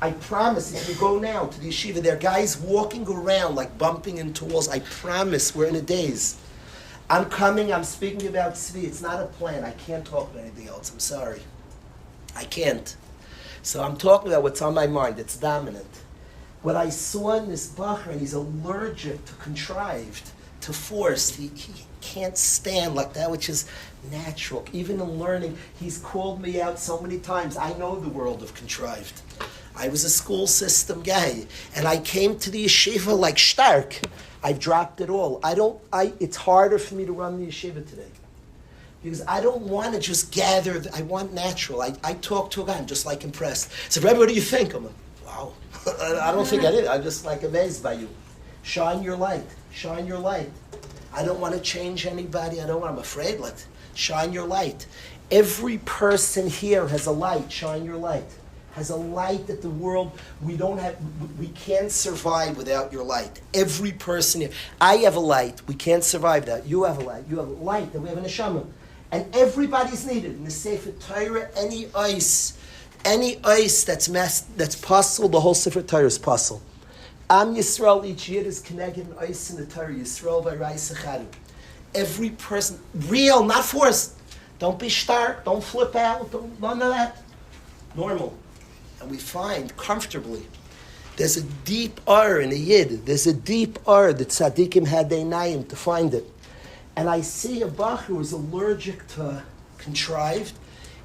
I promise, if you go now to the yeshiva, there are guys walking around like bumping into walls. I promise, we're in a daze. I'm speaking about Tzvi. It's not a plan. I can't talk about anything else. I'm sorry. I can't. So I'm talking about what's on my mind. It's dominant. What I saw in this Bacher, and he's allergic to contrived, to forced. He can't stand like that, which is natural. Even in learning, he's called me out so many times. I know the world of contrived. I was a school system guy, and I came to the yeshiva like stark. I've dropped it all. It's harder for me to run the yeshiva today. Because I don't want to just gather, I want natural. I talk to a guy, I'm just like impressed. So Rabbi, what do you think? I'm like, wow. I don't think I did. I'm just like amazed by you. Shine your light. Shine your light. I don't want to change anybody. I'm afraid. Shine your light. Every person here has a light. Shine your light. Has a light that the world, we can't survive without your light. Every person here. I have a light. We can't survive that. You have a light. You have a light. That we have a neshama. And everybody's needed. In the Sefer Torah, any ice that's possible, the whole Sefer Torah is possible. Am Yisrael each year is connected in ice in the Torah. Yisrael by Rais Echadu. Every person, real, not forced. Don't be stark. Don't flip out. None of that. Normal. And we find comfortably. There's a deep R in a yid. There's a deep R that tzaddikim had einayim to find it. And I see a bach who is allergic to contrived.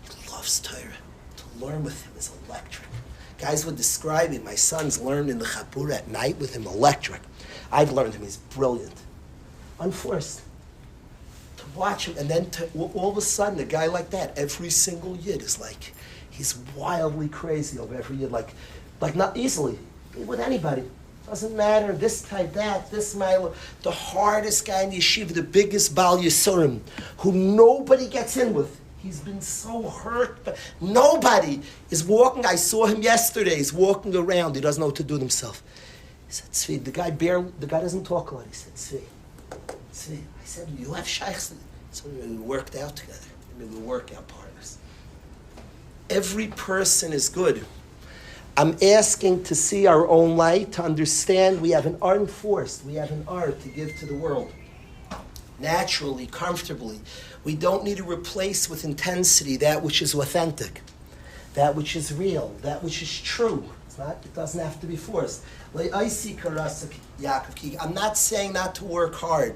He loves Torah. To learn with him is electric. Guys would describe him. My sons learned in the Chapura at night with him, electric. I've learned him. He's brilliant. Unforced. To watch him, and then all of a sudden, a guy like that, every single yid is like, he's wildly crazy over every yid. Like not easily. With anybody. Doesn't matter, this type, that, this mile. The hardest guy in the yeshiva, the biggest Baal Yisurim, who nobody gets in with. He's been so hurt, but nobody is walking. I saw him yesterday. He's walking around. He doesn't know what to do with himself. He said, Tzvi, the guy doesn't talk a lot. He said, Tzvi. I said, you have shaykhs. So we worked out together. We were workout partners. Every person is good. I'm asking to see our own light, to understand we have an unforced, we have an art to give to the world. Naturally, comfortably. We don't need to replace with intensity that which is authentic, that which is real, that which is true. It doesn't have to be forced. I'm not saying not to work hard.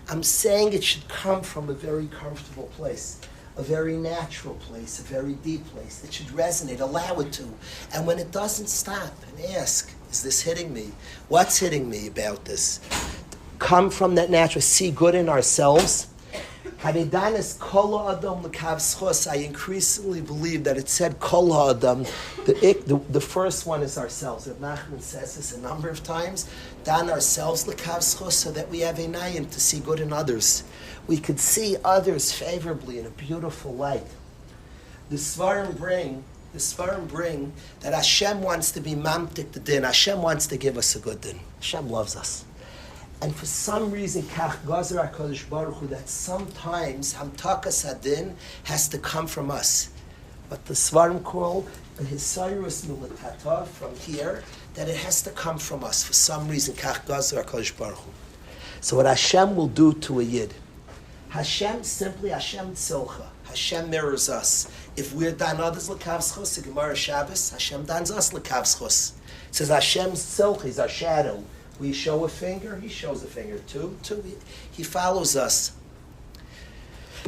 I'm saying it should come from a very comfortable place. A very natural place, a very deep place. It should resonate, allow it to. And when it doesn't, stop and ask, is this hitting me? What's hitting me about this? Come from that natural, see good in ourselves. I increasingly believe that it said Kol Ha'adam. The first one is ourselves. Reb Nachman says this a number of times. Dan ourselves l'kav schos, so that we have einayim to see good in others. We could see others favorably in a beautiful light. The Svarim bring that Hashem wants to be mamtik the din. Hashem wants to give us a good din. Hashem loves us. And for some reason, kach gazer HaKadosh Baruch Hu, that sometimes hamtakas hadin has to come from us. But the Svarim call a hisayirus milatata from here, that it has to come from us. For some reason, kach gazer HaKadosh Baruch Hu. So what Hashem will do to a yid, Hashem tzilcha. Hashem mirrors us. If we're dan others l'kav schos, the Gemara Shabbos, Hashem dans us l'kav schos. It says Hashem's tzilcha is our shadow. We show a finger, He shows a finger. Two, He follows us.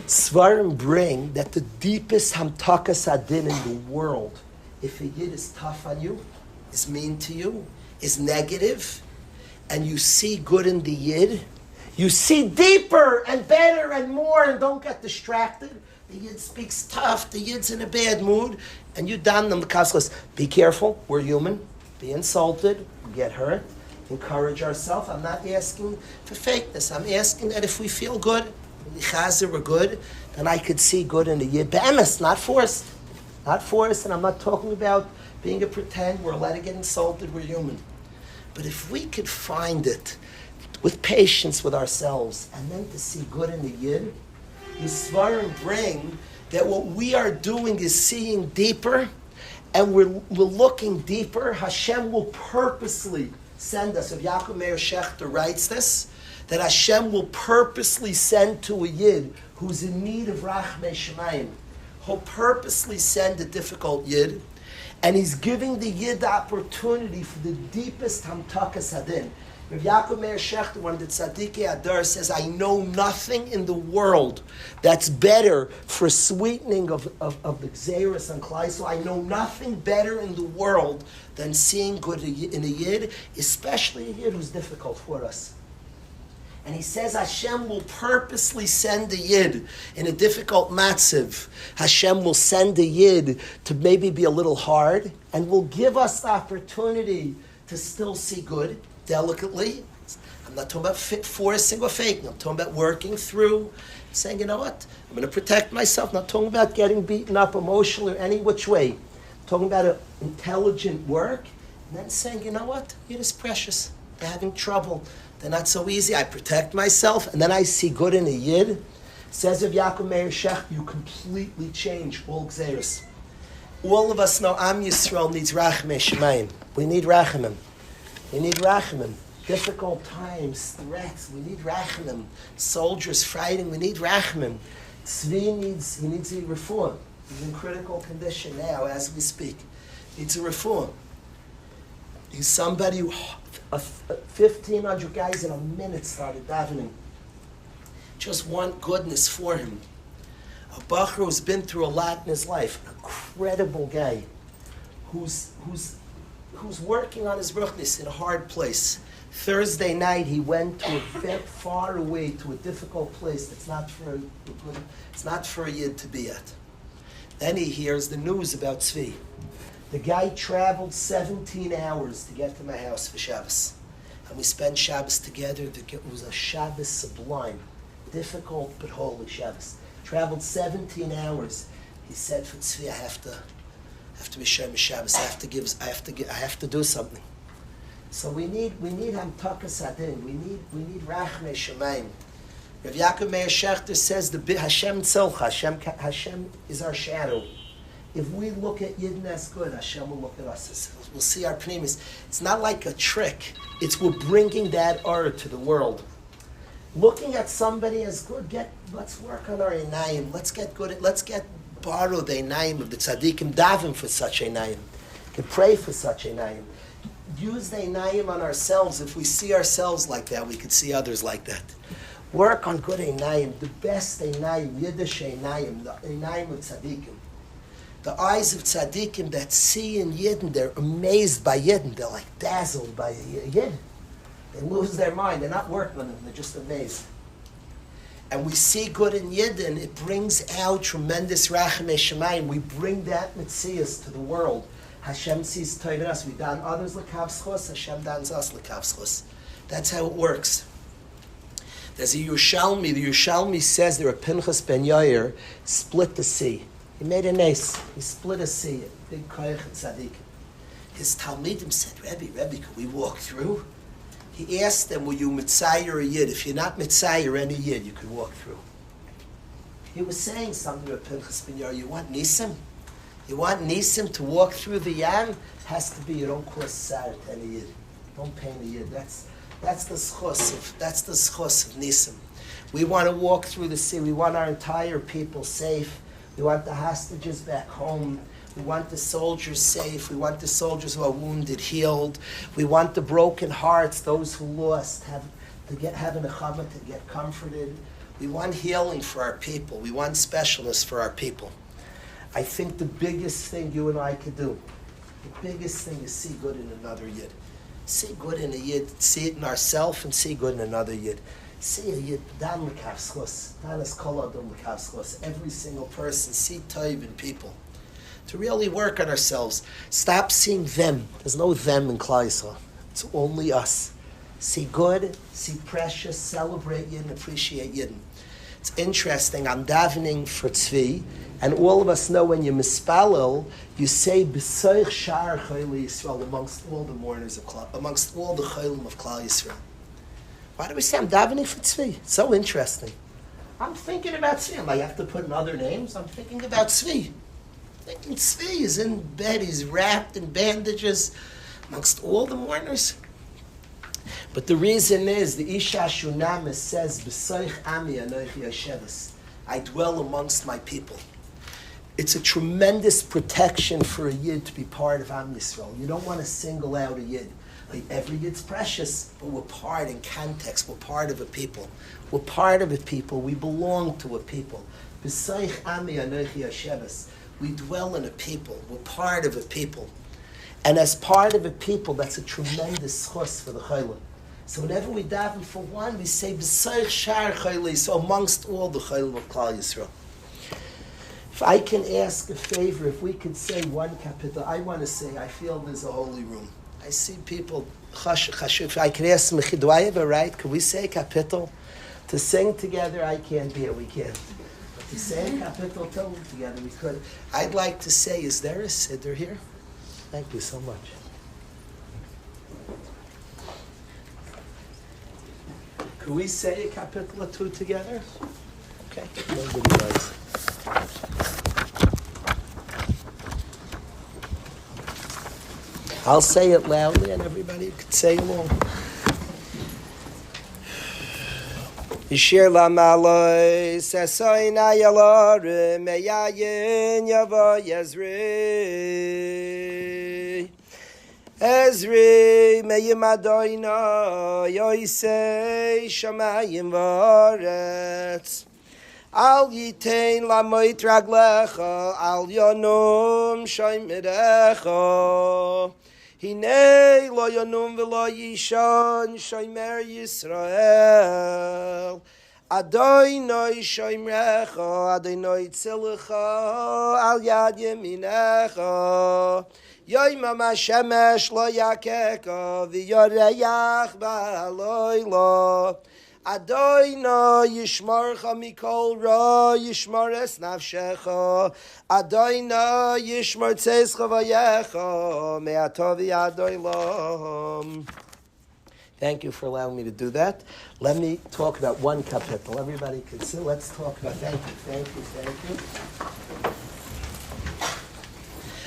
Svarim bring that the deepest hamtakas adin in the world, if a yid is tough on you, is mean to you, is negative, and you see good in the yid, you see deeper and better and more, and don't get distracted. The yid speaks tough, the yid's in a bad mood, and you don them the kaslas. Be careful, we're human. Be insulted, get hurt. Encourage ourselves. I'm not asking for fakeness. I'm asking that if we feel good, we're good, then I could see good in the yid. Be'emes, not forced. Not forced, and I'm not talking about being a pretend, we're allowed to get insulted, we're human. But if we could find it with patience with ourselves and then to see good in the Yid, the Svarim bring that what we are doing is seeing deeper and we're looking deeper. Hashem will purposely send us. If Yaakov Meir Shechter writes this, that Hashem will purposely send to a Yid who's in need of Rachmei Shemayim. He'll purposely send a difficult Yid, and he's giving the Yid the opportunity for the deepest Hamtakas Hadin. Rav Yaakov Meir Shechter, one of the Tzaddikei Adar, says, I know nothing in the world that's better for sweetening of the Gzeiros and Klai. So I know nothing better in the world than seeing good in a Yid, especially a Yid who's difficult for us. And he says Hashem will purposely send a Yid in a difficult matziv. Hashem will send a Yid to maybe be a little hard and will give us the opportunity to still see good delicately. I'm not talking about forcing or faking. I'm talking about working through, saying, you know what, I'm going to protect myself. I'm not talking about getting beaten up emotionally or any which way. I'm talking about an intelligent work and then saying, you know what, Yid is precious. They're having trouble. They're not so easy. I protect myself, and then I see good in a Yid. Says of Yaakov Meir Shechter, you completely change all Gzeiros. All of us know Am Yisrael needs Rachmei Shemayim. We need Rachamim. We need Rachamim. Difficult times, threats, we need Rachamim. Soldiers fighting, we need Rachamim. Tzvi needs a reform. He's in critical condition now as we speak. Needs a reform. He's somebody who 1,500 guys in a minute started davening. Just want goodness for him. A Bacher who's been through a lot in his life. An incredible guy who's working on his ruchnis in a hard place. Thursday night he went to far away to a difficult place that's not for a Yid to be at. Then he hears the news about Tzvi. The guy traveled 17 hours to get to my house for Shabbos. And we spent Shabbos together. It was a Shabbos sublime. Difficult but holy Shabbos. Traveled 17 hours. He said, for Tzvi, I have to be Shem Shabbos. I have to do something. So we need Hamtakas Hadin. We need Rachmei Shemayim. Rav Yaakov Meir Shechter says the Hashem Tzolcha. Hashem is our shadow. If we look at Yidden as good, Hashem will look at us. We'll see our pnimis. It's not like a trick. It's we're bringing that aura to the world. Looking at somebody as good, let's work on our inayim. Let's get borrow the inayim of the tzaddikim, daven for such inayim. Can pray for such inayim. Use the inayim on ourselves. If we see ourselves like that, we could see others like that. Work on good inayim, the best inayim, Yiddish inayim, the inayim of tzaddikim. The eyes of tzaddikim that see in Yidden, they're amazed by Yidden. They're like dazzled by Yidden. They lose their mind. They're not working on them. They're just amazed. And we see good in Yidden. It brings out tremendous Rachamei Shemayim. We bring that Metzias to the world. Hashem sees Tov in us. We dan others l'kav schos. Hashem dans us l'kav schos. That's how it works. There's a Yerushalmi. The Yerushalmi says there, Pinchas ben Yair split the sea. He made a nes. He split a sea, a big koyach and tzaddik. His Talmidim said, Rabbi, can we walk through? He asked them, will you mitzayer a Yid? If you're not mitzayer any Yid, you can walk through. He was saying something to Pinchas ben Yair. You want Nisim? You want Nisim to walk through the Yam? Has to be, you don't cause sar to any Yid. Don't pain the Yid. That's the schos of Nisim. We want to walk through the sea. We want our entire people safe. We want the hostages back home. We want the soldiers safe. We want the soldiers who are wounded healed. We want the broken hearts, those who lost, have a nechama, to get comforted. We want healing for our people. We want specialness for our people. I think the biggest thing you and I could do, the biggest thing is see good in another Yid. See good in a Yid. See it in ourselves and see good in another Yid. See a Yid, dan l'kav schos, dan es kol adam l'kav schos. Every single person, see Tov in people. To really work on ourselves. Stop seeing them. There's no them in Klal Yisrael. It's only us. See good, see precious, celebrate Yidden, appreciate Yidden. It's interesting. I'm davening for Tzvi, and all of us know when you mispalel, you say b'soich shar Chayil Yisrael amongst all the mourners of Klal, amongst all the Chayilim of Klal Yisrael. Why do we say I'm davening for Tzvi? It's so interesting. I'm thinking about Tzvi. I have to put in other names. I'm thinking about Tzvi. Thinking Tzvi is in bed. He's wrapped in bandages amongst all the mourners. But the reason is the Isha Shunamis says, "B'soich ami anochi yosheves." I dwell amongst my people. It's a tremendous protection for a Yid to be part of Am Yisrael. You don't want to single out a Yid. Like every Yid's precious, but we're part in context. We're part of a people. We're part of a people. We belong to a people. B'soich ami anochi yosheves. We dwell in a people. We're part of a people. And as part of a people, that's a tremendous chus for the Chaylim. So whenever we daven for one, we say, B'soich shar Chayil, so amongst all the Chaylim of Klal Yisrael. If I can ask a favor, if we could say one kapitel, I want to say, I feel there's a holy room. I see people, if I could ask Michi, do I have a right? Could we say kapitel? To sing together, I can't be here, we can't. But to say kapitel together, we could. I'd like to say, is there a siddur here? Thank you so much. Could we say a kapitel or two together? Okay. Nobody does. I'll say it loudly and everybody could say along. Yishir lamaloi sesoy na yalore meyayin yavo yezri Ezri meyim adoina yoisei shamayim varetz Al yitein lamoit raglecha al yonum shoymerecha Hinei lo yonum v'lo yishon shoymer Yisrael Adonai shoymerecha Adonai tzilcha al yad yeminecha Yoimam HaShemesh lo yakeka v'yoreyach ba'aloyla Adonai yishmarcha mikol ra yishmar es nafshecha Adonai yishmar tzescha v'yecha me'ata v'yad olam. Thank you for allowing me to do that. Let me talk about one kapitel. Everybody can sit. Let's talk about. Thank you.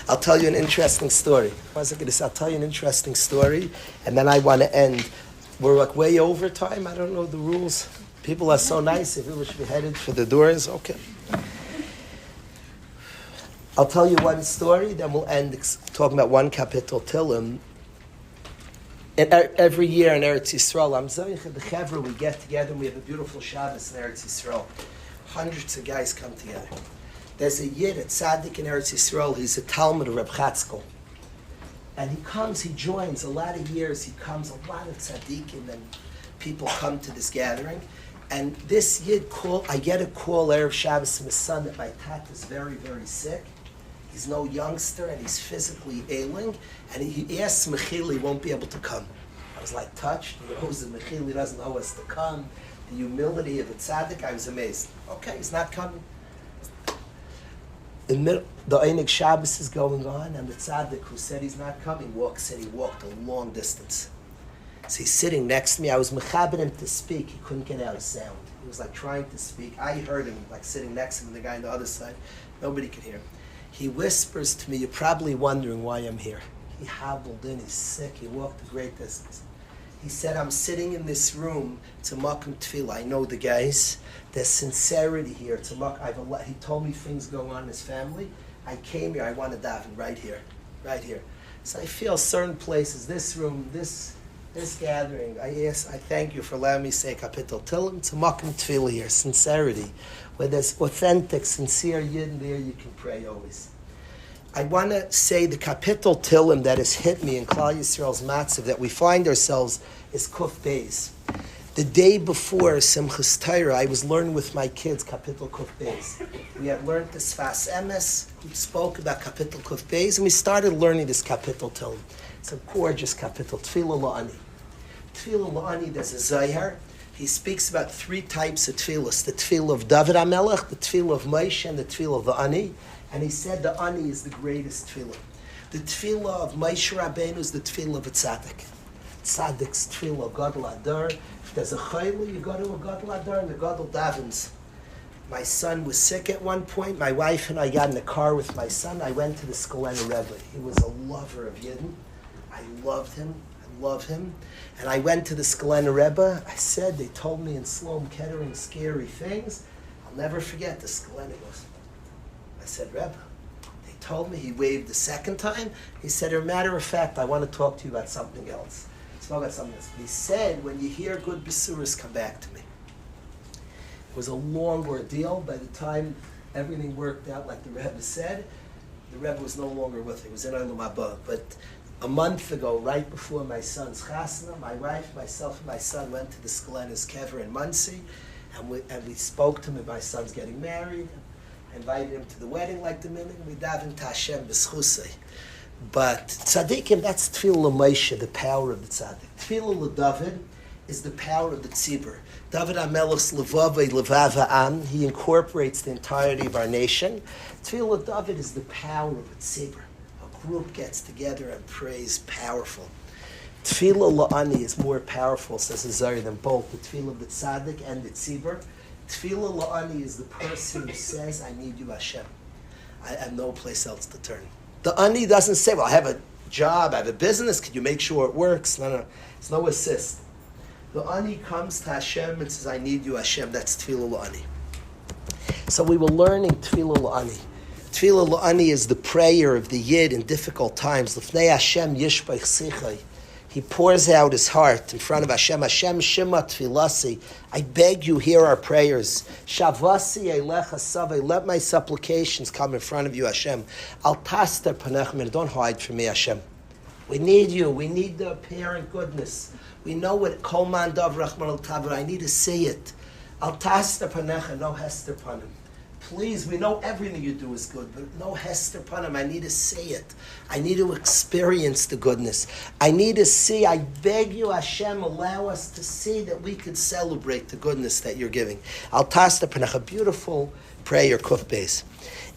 I'll tell you an interesting story. I'll tell you an interesting story, and then I want to end. We're like way over time. I don't know the rules. People are so nice. If we should be headed for the doors, okay. I'll tell you one story, then we'll end talking about one kapitel Tillim. Every year in Eretz Yisrael, the Chevra, we get together and we have a beautiful Shabbos in Eretz Yisrael. Hundreds of guys come together. There's a Yid, a tzaddik in Eretz Yisrael. He's a Talmud of Reb Chatzkel. And he comes, he joins, a lot of years he comes, a lot of tzaddikim and people come to this gathering. And this Yid I get a call Erev Shabbos from his son that my tat is very, very sick. He's no youngster and he's physically ailing. And he asks Mechil, he won't be able to come. I was like touched. He knows that Mechil doesn't know us to come. The humility of a tzaddik, I was amazed. Okay, he's not coming. The Einig Shabbos is going on, and the tzaddik who said he's not coming walks in. He walked a long distance. So he's sitting next to me. I was mechaber him to speak. He couldn't get out a sound. He was like trying to speak. I heard him like sitting next to him, the guy on the other side. Nobody could hear him. He whispers to me, "You're probably wondering why I'm here." He hobbled in. He's sick. He walked a great distance. He said, "I'm sitting in this room. It's a makom tefillah. I know the guys. There's sincerity here. It's a he told me things go on in his family. I came here. I want to daven right here. So I feel certain places, this room, this gathering. I thank you for allowing me to say kapitel Tillim. It's a makom tefillah here. Sincerity. Where there's authentic, sincere yid there, you can pray always. I want to say the kapitel Tillim that has hit me in Klal Yisrael's matzav that we find ourselves is Kuf Beis. The day before Simchas Torah, I was learning with my kids kapitel Kuf Beis. We had learned the Sfas Emes, who spoke about kapitel Kuf Beis, and we started learning this kapitel Tillim. It's a gorgeous kapitel, Tefillah La'ani. Tefillah La'ani, there's a Zayar. he speaks about three types of tefillas: the tefillah of David HaMelech, the tefillah of Moshe, and the tefillah of the Ani. And he said the Ani is the greatest tefillah. The tefillah of Moshe Rabbeinu is the tefillah of a tzaddik. Tzaddik's tefillah, Gadol Adar. If there's a chayla, you go to a Gadol Adar, and the Gadol davens. My son was sick at one point. My wife and I got in the car with my son. I went to the Skolena Rebbe. He was a lover of Yidden. I loved him. I love him. And I went to the Skolena Rebbe. I said, they told me in Sloan Kettering scary things. I'll never forget the Skolena goes. I said, Rebbe, they told me. He waved the second time. He said, as a matter of fact, I want to talk to you about something else. Spoke about something else. He said, when you hear good basuras, come back to me. It was a long ordeal. By the time everything worked out like the Rebbe said, the Rebbe was no longer with him. He was in Olam Haba. But a month ago, right before my son's chasna, my wife, myself, and my son went to the Skolena's kever in Muncie, and we spoke to him about my son's getting married. I invited him to the wedding like the minute, and we davened to Hashem b'schusay. But tzaddikim, that's tefillah Moshe, the power of the tzaddik. Tefillah LeDavid is the power of the tzibur. David HaMelech's Levavei Levav Ha'am, he incorporates the entirety of our nation. Tefillah David is the power of a tzibur. A group gets together and prays powerful. Tefillah La'ani is more powerful, says the Zohar, than both the tefillah of the tzaddik and the tzibur. Tefillah La'ani is the person who says, I need you, Hashem. I have no place else to turn. The Ani doesn't say, well, I have a job, I have a business, can you make sure it works? No. It's no assist. The Ani comes to Hashem and says, I need you, Hashem. That's Tefillah La'ani. So we were learning Tefillah La'ani. Tefillah La'ani is the prayer of the Yid in difficult times. L'fnei Hashem yishbach sichai. He pours out his heart in front of Hashem. Hashem shema tefillasi. I beg you, hear our prayers. Shavasi eilecha savei. Let my supplications come in front of you, Hashem. Al taster panechem. Don't hide from me, Hashem. We need you. We need the apparent goodness. We know what Kol Man Dav Rachman Al Tavar. I need to see it. Al taster panecha. No hester panim. Please, we know everything you do is good, but no hester panim. I need to see it. I need to experience the goodness. I need to see. I beg you, Hashem, allow us to see that we could celebrate the goodness that you're giving. Al taster panecha. Beautiful prayer, Kuf Beis.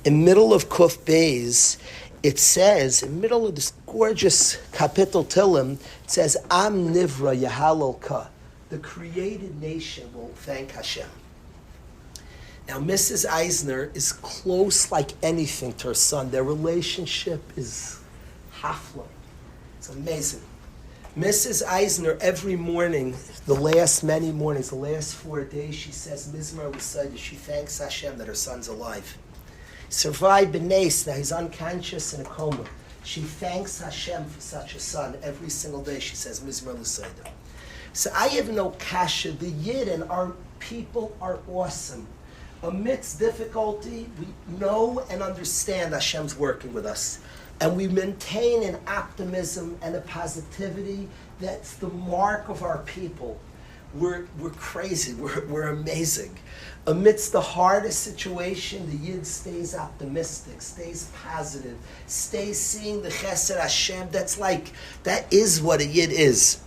In middle of Kuf Beis, it says, in the middle of this gorgeous kapitel Tilim, it says, Am Nivra Yahalol Ka. The created nation will thank Hashem. Now, Mrs. Eisner is close like anything to her son. Their relationship is hafla. It's amazing. Mrs. Eisner, every morning, the last many mornings, the last 4 days, she says, Mizmar L'Sayda, she thanks Hashem that her son's alive. Survived B'Nes, now he's unconscious in a coma. She thanks Hashem for such a son. Every single day she says, Mizmar L'Sayda. So I have no kasha. The Yid and our people are awesome. Amidst difficulty, we know and understand Hashem's working with us. And we maintain an optimism and a positivity that's the mark of our people. We're crazy. We're amazing. Amidst the hardest situation, the Yid stays optimistic, stays positive, stays seeing the Chesed Hashem. That is what a Yid is.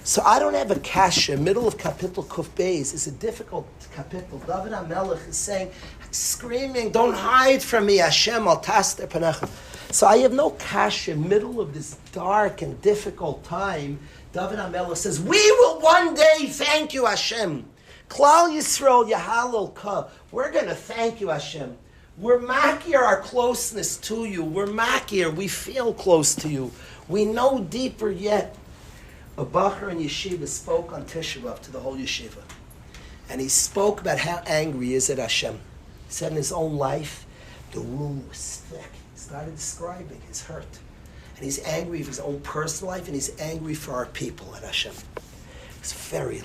So I don't have a kasha. Middle of Kapitel Kuf Beis is a difficult kapitel. David HaMelech is saying, screaming, don't hide from me, Hashem, al taster panechem. So I have no kasha. Middle of this dark and difficult time, David HaMelech says, we will one day thank you, Hashem. Klal Yisrael Yahalol Ka. We're going to thank you, Hashem. We're makir our closeness to you. We're makir. We feel close to you. We know deeper yet. A Bacher in Yeshiva spoke on Tisha B'Av to the whole Yeshiva. And he spoke about how angry he is at Hashem. He said in his own life, the room was thick. He started describing his hurt. And he's angry for his own personal life, and he's angry for our people at Hashem. It's very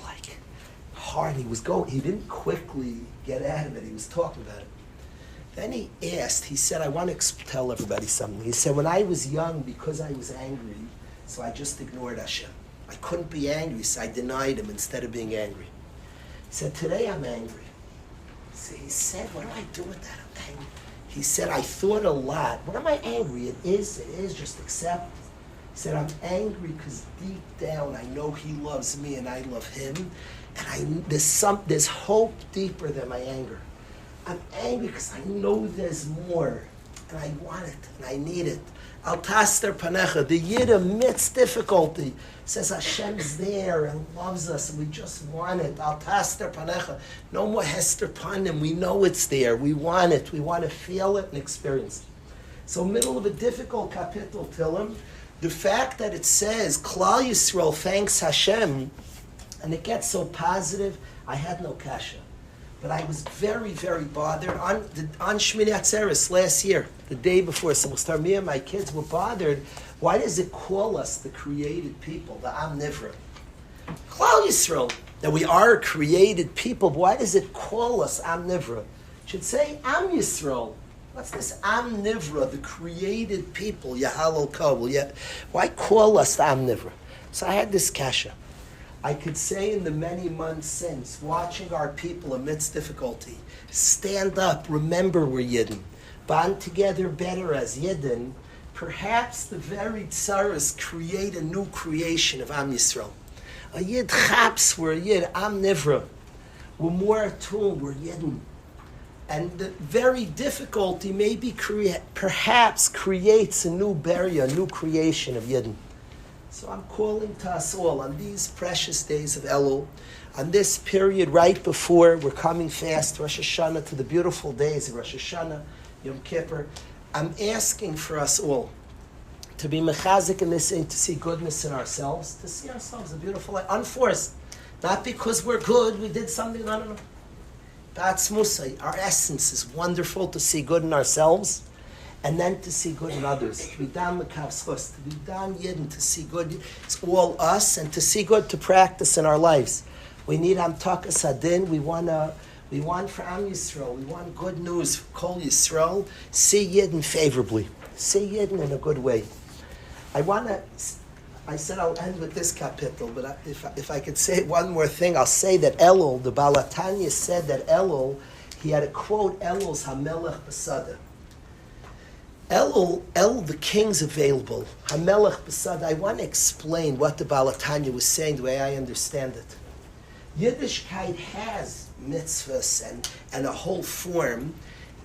hard. He didn't quickly get out of it. He was talking about it. Then he said, I want to tell everybody something. He said, when I was young, because I was angry, so I just ignored Hashem. I couldn't be angry, so I denied him instead of being angry. He said, today I'm angry. So he said, what do I do with that? I'm angry. He said, I thought a lot. What am I angry? It is, just accept. He said, I'm angry because deep down I know he loves me and I love him. And there's hope deeper than my anger. I'm angry because I know there's more, and I want it, and I need it. Al taster panecha, the Yid amidst difficulty says Hashem's there and loves us, and we just want it. Al taster panecha, no more hester panim. We know it's there. We want it. We want to feel it and experience it. So, middle of a difficult kapitel Tilim, the fact that it says Klal Yisrael thanks Hashem, and it gets so positive, I had no kasha. But I was very, very bothered. On Shmini Atzeres last year, the day before, so me and my kids were bothered. Why does it call us the created people, the Am Nivra? Klal Yisrael, that we are created people, but why does it call us Am Nivra? It should say Am Yisrael. What's this Am Nivra, the created people, Yahalol Kol? Why call us the Am Nivra? So I had this kasha. I could say in the many months since, watching our people amidst difficulty, stand up, remember we're Yidden, bond together better as Yidden, perhaps the very tsaras create a new creation of Am Yisrael. A Yid chaps, we're a Yid, Am Nivra. We're more attuned, we're Yidden. And the very difficulty maybe perhaps creates a new barrier, a new creation of Yidden. So I'm calling to us all on these precious days of Elul, on this period right before we're coming fast to Rosh Hashanah, to the beautiful days of Rosh Hashanah, Yom Kippur. I'm asking for us all to be mechazik in this, and to see goodness in ourselves, to see ourselves a beautiful life, unforced, not because we're good, we did something, no. Bats Musa, our essence is wonderful to see good in ourselves, and then to see good in others. To be done l'kavschus, to be done yidden, to see good. It's all us, and to see good to practice in our lives. We need Amtakas Hadin. We want for Am Yisrael. We want good news for Kol Yisrael. See Yidden favorably. See Yidden in a good way. I said I'll end with this kapitel, but if I could say one more thing, I'll say that Elul, the Baal HaTanya said that Elul, he had a quote, Elul's Hamelech B'Sada. Elul, the king's available. Hamelech B'Sada. I want to explain what the Baal HaTanya was saying, the way I understand it. Yiddishkeit has mitzvahs and a whole form.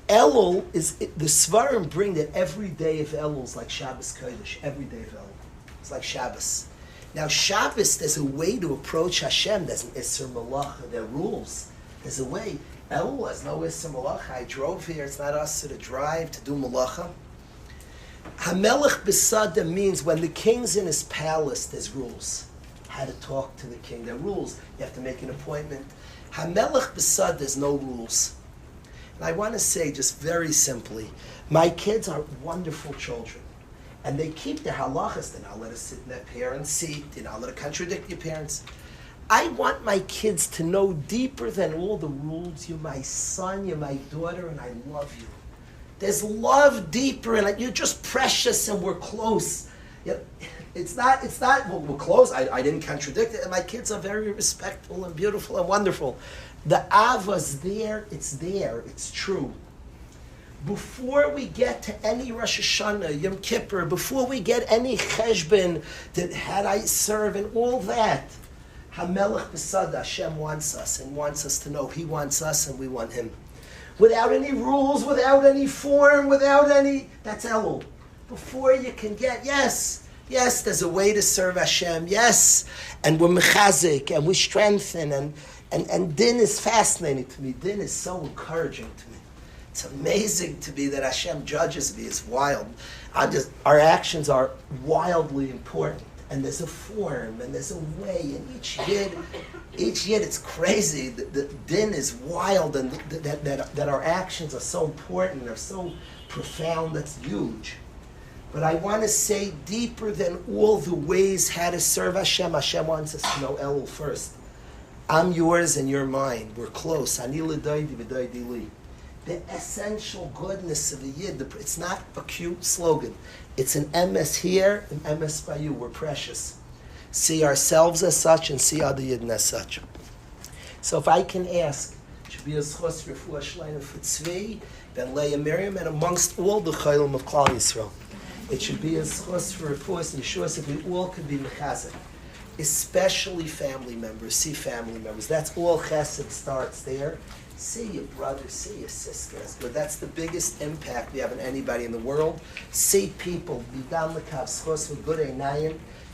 Elul is, the Svarim bring that every day of Elul is like Shabbos Kalish, every day of Elul. It's like Shabbos. Now Shabbos, there's a way to approach Hashem. There's an Isser Malacha, there are rules. There's a way. Elul has no Isser Malacha. I drove here, it's not us to drive to do Malacha. Hamelech B'Sada means when the king's in his palace, there's rules. How to talk to the king, there are rules. You have to make an appointment. Hamelech B'Sada, there's no rules. And I want to say just very simply, my kids are wonderful children. And they keep their halachas. They're not let us sit in their parents' seat. They're not let us contradict your parents. I want my kids to know deeper than all the rules. You're my son, you're my daughter, and I love you. There's love deeper, and you're just precious, and we're close. It's not, well, we're close. I didn't contradict it. And my kids are very respectful and beautiful and wonderful. The Ava's there, it's true. Before we get to any Rosh Hashanah, Yom Kippur, before we get any cheshbon that had I serve and all that, Hamelech B'Sada, Hashem wants us and wants us to know He wants us and we want Him. Without any rules, without any form, that's Elul. Before you can get, yes, there's a way to serve Hashem, yes, and we're mechazik and we strengthen and din is fascinating to me. Din is so encouraging to me. It's amazing to me that Hashem judges me. It's wild. Our actions are wildly important. And there's a form, and there's a way. And each yid, it's crazy. The din is wild, and that our actions are so important, they're so profound, that's huge. But I want to say deeper than all the ways how to serve Hashem, Hashem wants us to know Elul first. I'm yours and you're mine. We're close. Ani l'daydi v'daydi li. The essential goodness of a Yid, it's not a cute slogan. It's an emes here, an emes by you. We're precious. See ourselves as such and see other Yidden as such. So if I can ask, it should be a schos refuah shleima for Tzvi, Ben Leah Miriam, and amongst all the chaylim of Klal Yisrael. It should be a schos for refuah and Yeshua, so we all could be mechazik. especially family members. See family members. That's all chesed starts there. See your brother, see your sister. But that's the biggest impact we have on anybody in the world. See people,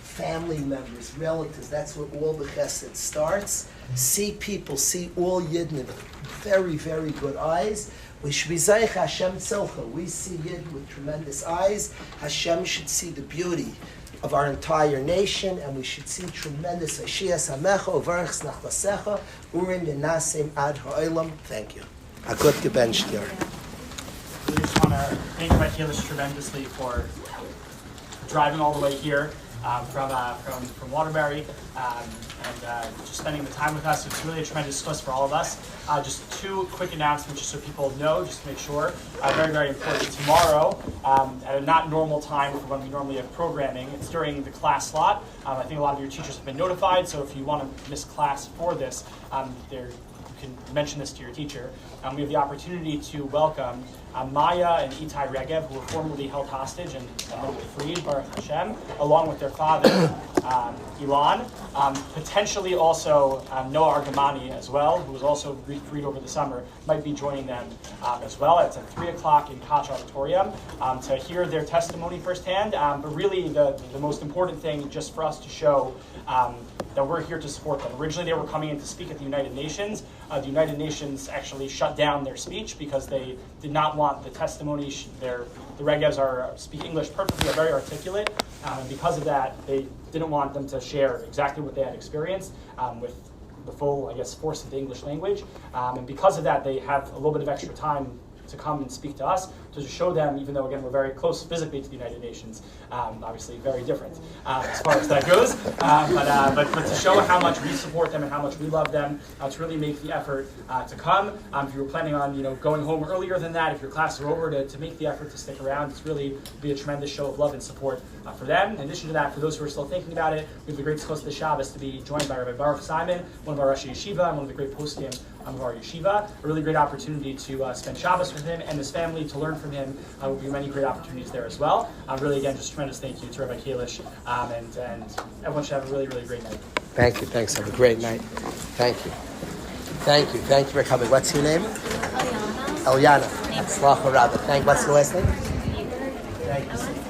family members, relatives. That's where all the chesed starts. See people, see all Yidden with very, very good eyes. We should be Zayich Hashem Tzilcha. We see Yid with tremendous eyes. Hashem should see the beauty of our entire nation, and we should see tremendous Hashiyas Hamecha, Uvarchs Nachlasecha, Urim Yenasim Ad Ha'olam. Thank you. Akut Geben Shiur. We just want to thank Rabbi Kalish tremendously for driving all the way here from Waterbury and just spending the time with us. It's really a tremendous plus for all of us. Just two quick announcements, just so people know, just to make sure. Very, very important. Tomorrow, at a not normal time for when we normally have programming, it's during the class slot. I think a lot of your teachers have been notified, so if you want to miss class for this, you can mention this to your teacher. We have the opportunity to welcome Maya and Itai Regev, who were formerly held hostage and then freed, Baruch Hashem, along with their father, Ilan. Potentially also Noah Argamani as well, who was also freed over the summer, might be joining them as well. It's at 3 o'clock in Koch Auditorium to hear their testimony firsthand. But really the most important thing, just for us to show that we're here to support them. Originally, they were coming in to speak at the United Nations. The United Nations actually shut down their speech because they did not want the testimony. The Regevs speak English perfectly, are very articulate, and because of that, they didn't want them to share exactly what they had experienced with the full, force of the English language. And because of that, they have a little bit of extra time to come and speak to us, to show them, even though, again, we're very close physically to the United Nations, obviously very different as far as that goes, but to show how much we support them and how much we love them, to really make the effort to come. If you were planning on, going home earlier than that, if your classes are over, to make the effort to stick around. It's really be a tremendous show of love and support for them. In addition to that, for those who are still thinking about it, we have the great Schos of the Shabbos to be joined by Rabbi Baruch Simon, one of our Rosh Yeshiva, and one of the great poskim of our yeshiva. A really great opportunity to spend Shabbos with him and his family, to learn from him. Will be many great opportunities there as well. Really, again, just tremendous thank you to Rabbi Kalish, and everyone should have a really, really great night. Thank you. Thanks. Have a great night. Thank you. Thank you. Thank you for coming. What's your name? Eliana. Eliana. Atzlacha Rabbi. What's the last name? Thank you.